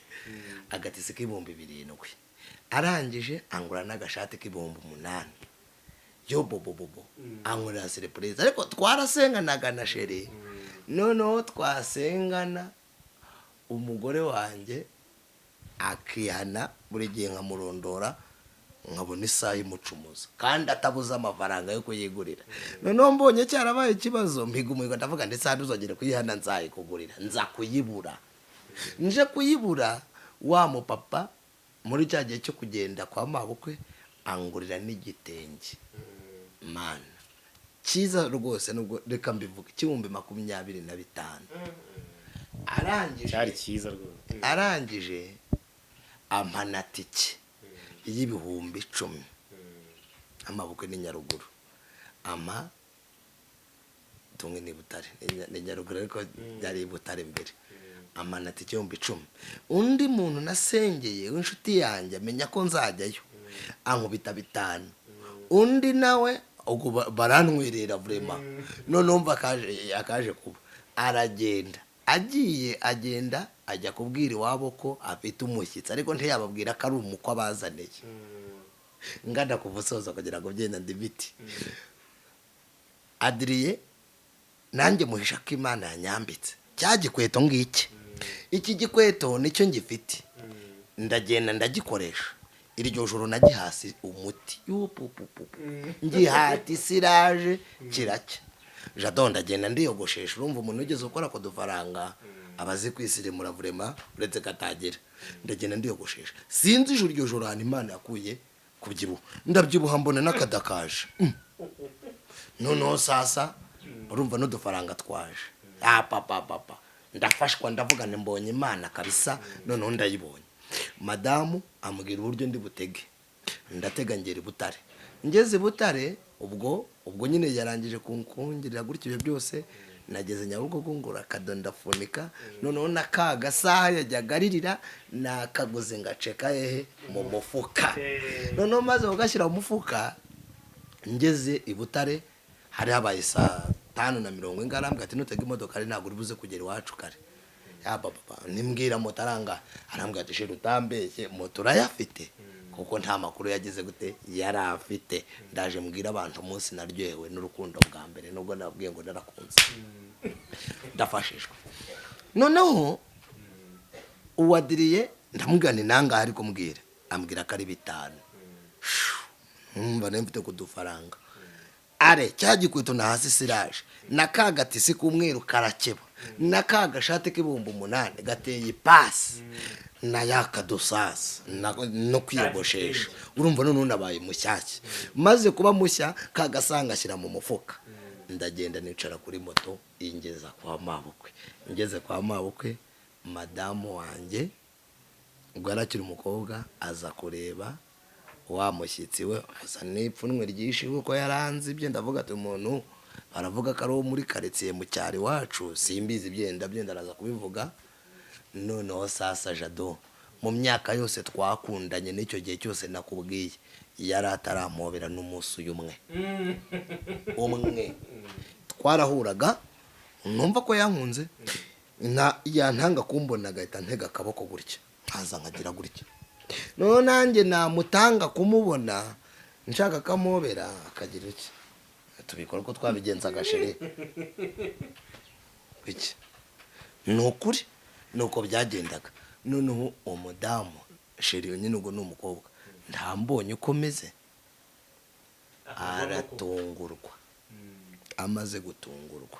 [SPEAKER 1] Agatisi k'ibihumbi 7 arangije angura n'agashati k'ibihumbi 8 yo bobobobo angura surprise ariko twarasenganaga na sheri. Noneho twasengana umugore wanjye akihana buri gihe nkamurondora nkabona isaha imucumuza kandi atabuze amafaranga yo kuyigurira. Noneho mbonye cyarabaye ikibazo mpiga umuhigo ndavuga ndetse hano uzongere kuyihana nzayikugurira, nza kuyibura. Nje kuyibura wa mupapa muri cya gihe cyo kugenda kwa mabukwe angurira n'igitenge mana cyiza rwose, nubwo reka mbivuga 25,000.
[SPEAKER 3] cyari cyiza rwose.
[SPEAKER 1] Arangije ampanatike y'ibihumbi 10 amabukwe ni Nyaruguru, ama tumwe ni Butare ni Nyaruguru ariko byari Butare mbere. Amanatike y'ibihumbi 10. Undi muntu nasengeye w'inshuti yanjye amenya ko nzajyayo ankubita 5. Undi nawe ubwo barantwerera vrema. None umva akaje kuba aragenda agenda ajya kubwira iwabo ko afite umushyitsi ariko ntiyababwira ko ari umukwe abazaneye. Nganda kuvusoza kugira ngo byenda ndibiti. Adriye nanjye muhisha ko Imana yanyambitse cya gikweto ngiki. Iki gikweto nicyo ngifite. Ndagenda ndagikoresha. Iryo joro nagihasi umuti. Ngihati siraje kiracya. Jado ndagenda ndiyogoshesha. Urumva umuntu ugeze ukora ko dufaranga abazi kwisirimura vrema uretse katagira. Ndagenda ndiyogoshesha. Sinzi ijoro iryo joro hano Imana yakuye kubyibuha. Ndabyibuha mbona nakadakaje. Noneho sasa urumva no dufaranga twaje. Papa ndafashwa ndavuga mbonye Imana kabisa. Noneho ndayibonye. Madamu amubwira uburyo ndi butege. Ndatega ngera Butare. Ngeze Butare ubwo nyine yarangije kunkungirira gutyo byose. Nageze Nyabugogo ngura kadondafunika. Noneho nakaga saha yajyagaririra nakaguze ngaceka mu mufuka. Noneho maze ugashyira mu mufuka ngeze i Butare hari habaye saa 5:40 ngarambwa ati nutega imodoka ari ntabwo uribuze kugera iwacu kare. Papa nimbwira moto aranga arambwa ati sheri utambeshye moto urayafite kuko nta makuru yagize gute yarafite. Ndaje mbwira abantu umunsi naryohewe n'urukundo bwa mbere nubwo nabwiye ngo narakunze ndafashishwa. Noneho uwadiriye ndamugane nanga ari kumbwira ambwira ko ari 5. Mfite kudufaranga are cyagikweto na hasi siraje nakagati si kumweru karakeba nakagashate k'ibihumbi 8 gateye pasi na yakadusasa no kwiyogoshesha. Urumva none nabaye mushyashya maze kuba mushya kagasanga ashyira mu mufuka. Ndagenda nicara kuri moto ingeza kwa mabukwe. Ngeze kwa mabukwe madamu wanjye ubwo arakira umukobwa aza kureba wa mushyitsi we asa n'ipfunwe ryinshi kuko yaranze ibyo. Ndavuga ati umuntu baravuga ko ari wo muri karitsiye mu cyari wacu simbizi byenda araza kubivuga. Noneho sasa Jado mu myaka yose twakundanye n'icyo gihe cyose nakubwiye yari atarampobera n'umunsi umwe twarahuraga numva ko yankunze yantanga kumbona agahita ntega akaboko gutya nkaza nkagira gutya. None nanjye namutanga kumubona nshaka kamobera akagira iki. Tubikora ko twabigenzaga sheri iki nukuri nuko byagendaga. Noneho umudamu sheri nyine ubwo n'umukobwa ntambonye ukomeze aratungurwa. Amaze gutungurwa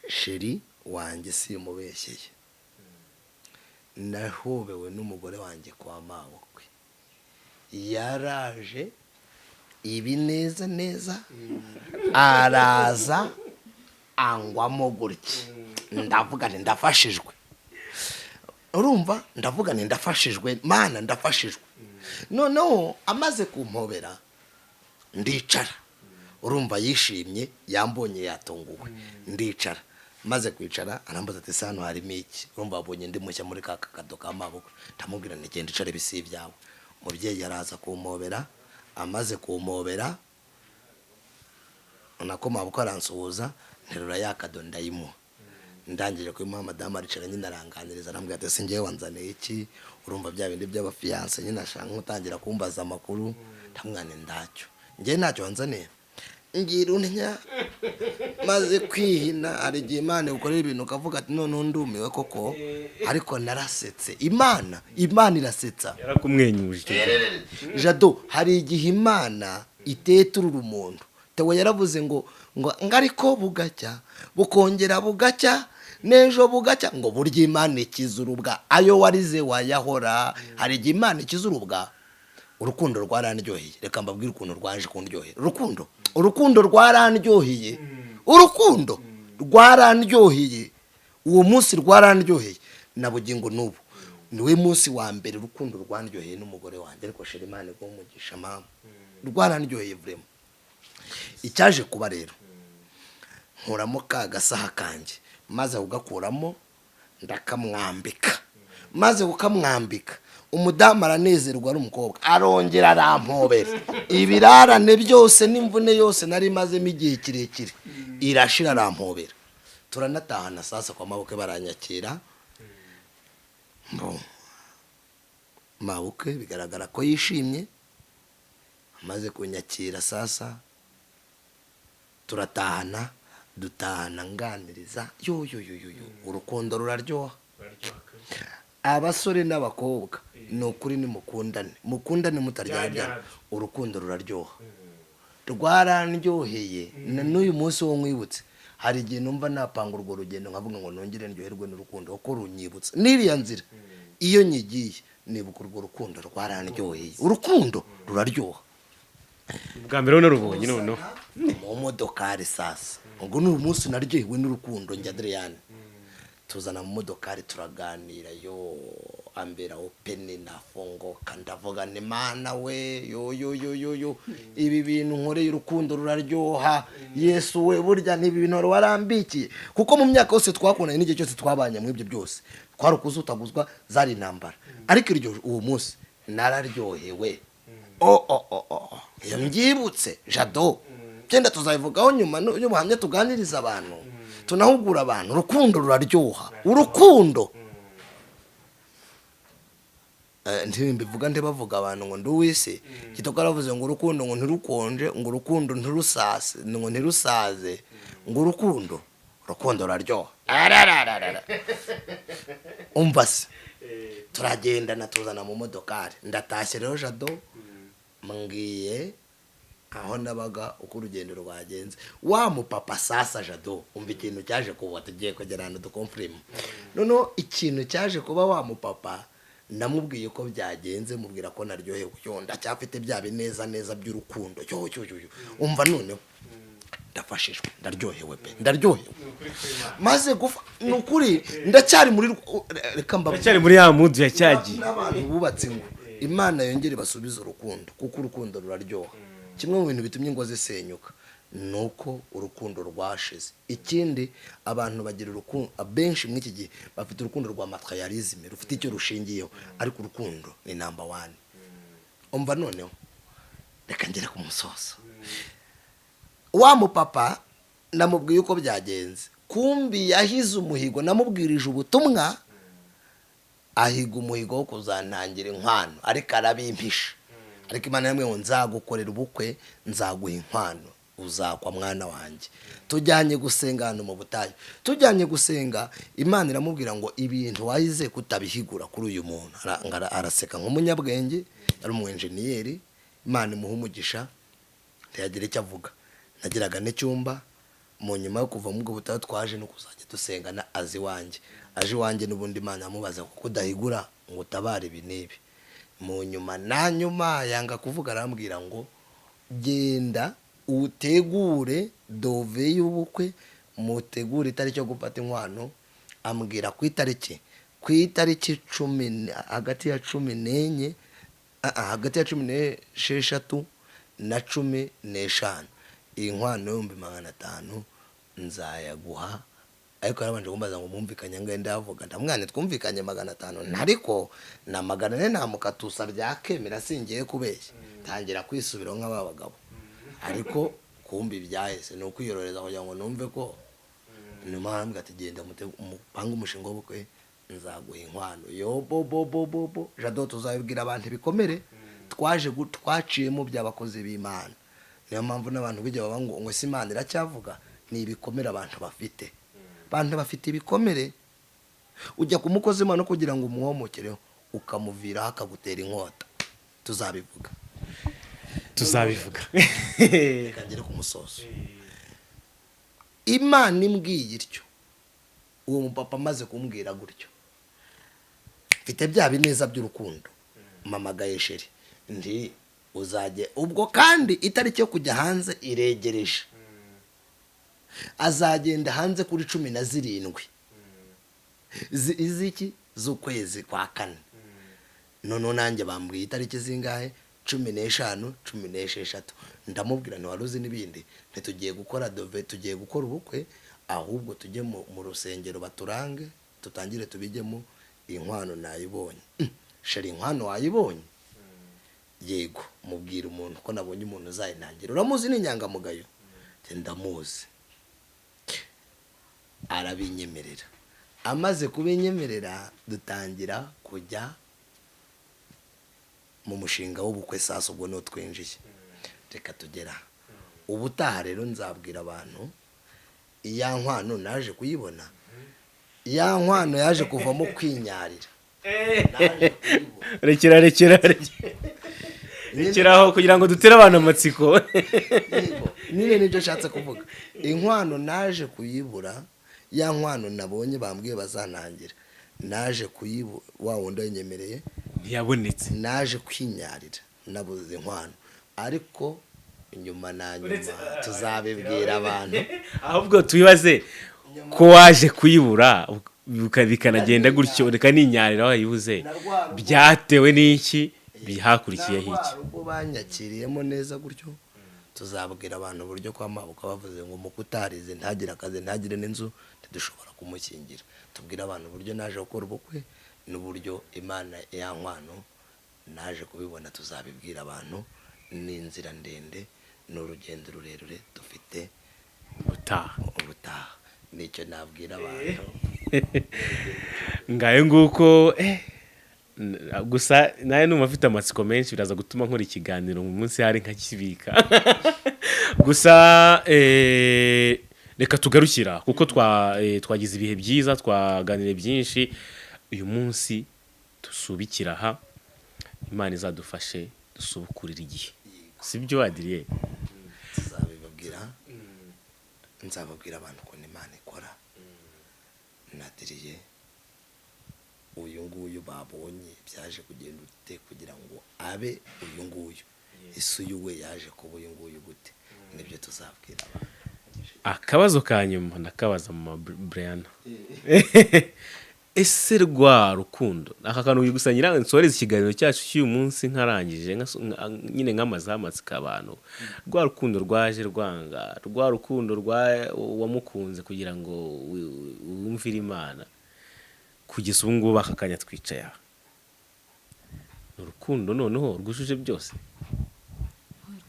[SPEAKER 1] sheri wanjye si umubeshyeye nahobewe n'umugore wanjye kwa mabukwe. Yaraje ibi neza araza angwamo gutya. Ndavuga nti ndafashijwe. Urumva ndavuga nti ndafashijwe Mana ndafashijwe. Noneho amaze kumpobera ndicara. Urumva yishimye yambonye yatunguwe. Ndicara maze kwicara arambaza ati sano harimo iki. Urumva abonye ndi mushya muri kakado ka mabukwe. Ndamubwira nti genda icare bisi byawe. Umubyeyi yaraza kumpobera. Amaze kumpobera nako mabukwe aransuhuza nterura yakado ndayimuha. Ndangije kwimuha madamu aricara nyine aranganiriza arambwira ati singiye wanzaniye iki. Urumva bya bindi by'abafiance nyine ashaka nkutangira kumbaza amakuru. Ndamwana ndacyo ngiye ntacyo wanzaniye ngira untya maze kwihina hari igihe Imana ikorera ibintu ukavuga ati none ndumiwe koko ariko narasetse. Imana irasetsa.
[SPEAKER 3] yarakumwenyuje
[SPEAKER 1] Jado hari igihe Imana iteturura umuntu. Tewe yaravuze ngo ariko bugacya bukongera bugacya nejo bugacya ngo burya Imana ikizurubwa ayo warize wayahora. Hari igihe Imana ikizurubwa. Urukundo rwarandyoheye. Reka mbabwire ukuntu rwaje kundyohera. Urukundo rwarandyoheye. Urukundo rwarandyoheye. Uwo munsi rwarandyoheye. Nabugingo nubu niwe munsi wa mbere urukundo rwandyoheye n'umugore wanjye. Ariko shira Imana igumugisha mama. Rwarandyoheye vrema. Icyaje kuba rero nkuramo ka gasaha kanjye maze ugakuramo ndakamwambika. Maze ukamwambika umudamu aranezerwa n'umukobwa arongera arampobera. Ibirarane byose n'imvune yose nari mazemo igihe kirekire irashira arampobera. Turanatahana sasa kwa mabukwe baranyakira. Mabukwe bigaragara ko yishimye. Amaze kunyakira sasa turatahana dutahana nganiriza yo urukundo ruraryoha. Abasore n'abakobwa nukuri ni mukundane mutaryarya. Urukundo ruraryoha. Rwarandyoheye n'uyu munsi wo mwibutse. Hari igihe numva napanga urwo rugendo nkavuga ngo nongere ndyoherwe n'urukundo uko runyibutse n'iriya nzira iyo nyigiye nibuka urwo rukundo rwarandyoheye. Urukundo ruraryoha.
[SPEAKER 3] bwa mbere narubonye none
[SPEAKER 1] mu modokari sasa ngo n'uyu munsi naryohewe n'urukundo njya Adrian tuzana mu modokari turaganira yo ambera open nafongoka ndavuga ni Mana we yo ibi bintu nkoreye urukundo ruraryoha. Yesu we burya n'ibi bintu warambikiye kuko mu myaka yose twakundanye n'igihe cyose twabanye mu ibyo byose twarukuzutaguzwa zari intambara. Ariko iryo uwo munsi nararyohewe. Yambyibutse Jado cyenda tuzayivugaho nyuma y'ubuhamya tuganiriza abantu tunahugura abantu. Urukundo ruraryoha. Urukundo mbivuga bavuga abantu ngo nduwise kitoko aravuze ngo urukundo ngo ntirukonje ngo urukundo ntirusase ngo ntirusaze ngo urukundo ruraryoha. Umva se turagenda natuzana mu modokari ndatashye rero Jado mbwiye aho nabaga uko urugendo rwagenze. Wa mupapa sasa Jado umva ikintu cyaje kuba tugiye kugerana dukomfirima. Noneho ikintu cyaje kuba wa mupapa namubwiye ko byagenze mubwira ko naryohewe yo ndacyafite bya bineza by'urukundo yo umva none ndafashishwe ndaryohewe pe ndaryohewe maze gufa nukuri ndacyari muri reka
[SPEAKER 3] ndacyari muri ya mudu ya cyagiye
[SPEAKER 1] n'abantu bubatse ngo Imana yongere basubiza urukundo kuko urukundo ruraryoha. Kimwe mu bintu bitumye ngo zisenyuka nuko urukundo rwashize. Ikindi abantu bagira urukundo abenshi muri iki gihe bafite urukundo rwa materialisme rufite icyo rushingiyeho ariko urukundo ni number 1. Umva noneho reka ngere ku musozo. Wa mupapa namubwiye uko byagenze kumbi yahize umuhigo namubwirije ubutumwa ahiga umuhigo wo kuzantangira inkwano ariko arabimpisha. Ariko Imana yamwe ngo nzagukorera ubukwe nzaguha inkwano uzakwa mwana wanjye. Tujyanye gusenga hano mu butayu tujyanye gusenga Imana iramubwira ngo ibintu wayize kutabihigura kuri uyu muntu. Araseka nk'umunyabwenge ari umwenjeniyeri. Imana imuha umugisha ntiyagira icyo avuga. Nagiraga n'icyumba mu nyuma yo kuva mu butayu twaje no kuzajya dusengana azi wanjye aje wanjye n'ubundi Imana yamubaza kuko udahigura ngo utabare ibi n'ibi. Mu nyuma na nyuma yanga kuvuga arambwira ngo genda utegure dove y'ubukwe mutegure itariki yo gufata inkwano. Ambwira ku itariki 10 hagati ya 14 hagati ya 16 na 15 inkwano 500 nzayaguha. Ariko yarabanje kumbaza ngo mumvikanye ngende avuga ndamwana twumvikanye 500 ariko na 400 namukatusa byakemera singiye kubeshya tangira kwisubira nk'ababagabo. Ariko kumbi byahese no kwiyororeza kugira ngo numve ko nyuma arambwira ati genda mupanga umushinga w'ubukwe nzaguha inkwano. Yo bo Jado tuzabibwira abantu bikomere twaciyemo by'abakozi b'Imana. Niyo mpamvu n'abantu bijya baba ngo si Imana iracyavuga ni ibikomere abantu bafite ibikomere ujya ku mukozi w'Imana kugira ngo umwomokereho ukamuviraho akagutera inkota tuzabivuga kagere ku musozo. Imana imbwiye ityo uwo mupapa amaze kumbwira gutyo mfite bya bineza by'urukundo mamagaye sheri ndi uzajye ubwo kandi itariki yo kujya hanze iregereje azagenda hanze kuri 17 iziki z'ukwezi kwa 4 none nanjye bambwiye itariki zingahe 15 16 ndamubwira ntiwaruzi n'ibindi ntitugiye gukora dove tugiye gukora ubukwe ahubwo tujye mu rusengero baturange tutangire tubijyemo inkwano nayibonye sheri inkwano wayibonye yego mubwira umuntu ko nabonye umuntu uzayinangira uramuzi n'inyangamugayo ndamuzi arabinyemerera amaze kubinyemerera dutangira kujya mu mushinga w'ubukwe sasa ubwo no twinjiye reka tugera ubutaha rero nzabwira abantu iya nkwano naje kuyibona ya nkwano yaje kuvamo kwinyarira
[SPEAKER 3] rekeraho kugira ngo dutere abantu amatsiko
[SPEAKER 1] niba nibyo nshatse kuvuga inkwano naje kuyibura ya nkwano nabonye bambwiye bazanangira naje kuyibura wa wundi yanyemereye
[SPEAKER 3] ntiyabonetse
[SPEAKER 1] naje kwinyarira nabuze inkwano ariko inyuma na nyuma tuzabibwira abantu
[SPEAKER 3] ahubwo tubibaze ko waje kuyibura bikanagenda gutyo reka ninyarira wayibuze byatewe n'iki bihakurikiyeho iki
[SPEAKER 1] ubwo banyakiriyemo neza gutyo tuzabwira abantu uburyo kwa mabuka bavuze ngo mukutarize ntagire akazi ntagire n'inzu dushobora kumukingira tubwira abantu uburyo naje gukora ubukwe n'uburyo Imana yankwano naje kubibona tuzabibwira abantu n'inzira ndende n'urugendo rurerure dufite ubutaha nicyo nabwira abantu
[SPEAKER 3] ngayo nguko gusa nawe numva afite amatsiko menshi biraza gutuma nkora ikiganiro mu munsi hari nkakibika gusa reka tugarukira kuko twagize ibihe byiza twaganire byinshi uyu munsi dusubikira aha Imana izadufashe dusubukurira igihe sibyo wadiriye
[SPEAKER 1] nzababwira abantu ko Imana ikora nadiriye uyu nguyu babonye byaje kugenda ute kugira ngo abe uyu nguyu ese uyu we yaje kuba uyu nguyu gute nibyo tuzabwira abantu
[SPEAKER 3] akabazo ka nyuma nakabaza mu Brian ese rwa rukundo aka kantu ugusanyira nsoreza ikiganiro cyacu cy'uyu munsi nkarangije nyine nk'amazamatsi abantu rwa rukundo rwaje rwanga rwa rukundo wamukunze kugira ngo wumvire Imana kugeza ubu ngubu akakanya twicaye aha urukundo noneho rwujuje byose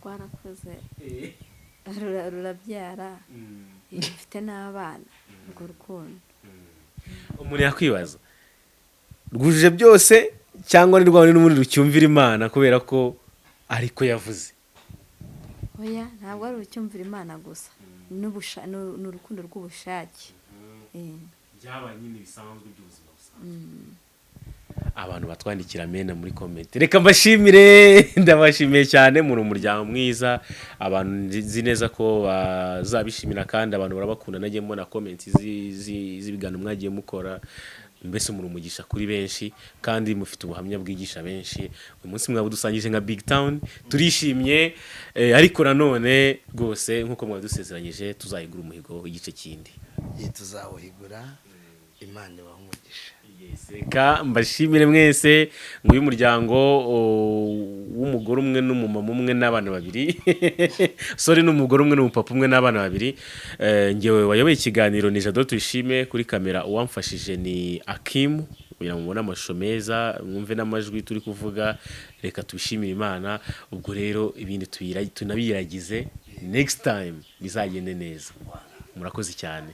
[SPEAKER 2] rwarakoze rurabyara rufite n'abana urwo rukundo
[SPEAKER 3] umuntu yakwibaza rwujuje byose cyangwa ni rwanda n'ubundi rucyumvira Imana kubera ko ariko yavuze
[SPEAKER 2] oya ntabwo ari urucyumvira Imana gusa ni urukundo rw'ubushake
[SPEAKER 3] byaba nyine bisanzwe by'ubuzima busanzwe abantu batwandikira mena muri comment reka mbashimire ndabashimiye cyane muri umuryango mwiza abantu nzi neza ko bazabishimira kandi abantu barabakunda nagiye mbona comment z'ibigano mwagiye mukora mbese muri umugisha kuri benshi kandi mufite ubuhamya bwigisha benshi uyu munsi mwabudusangije nka BigTown turishimye ariko nanone rwose nkuko mwadusezeranyije tuzayigura umuhigo w'igice kindi
[SPEAKER 1] tuzawuhigura Imana ibahumugisha
[SPEAKER 3] reka mbashimire mwese nguyu muryango w'umugore umwe n'umumama umwe n'abana babiri sorry n'umugore umwe n'umupapa umwe n'abana babiri ngewe wayoboye ikiganiro ni Jado Tuyishime kuri kamera uwamfashije ni Akim kugira ngo mubone amashusho meza mwumve n'amajwi turi kuvuga reka tubishimire Imana ubwo rero ibindi tunabiragize next time bizagende neza murakoze cyane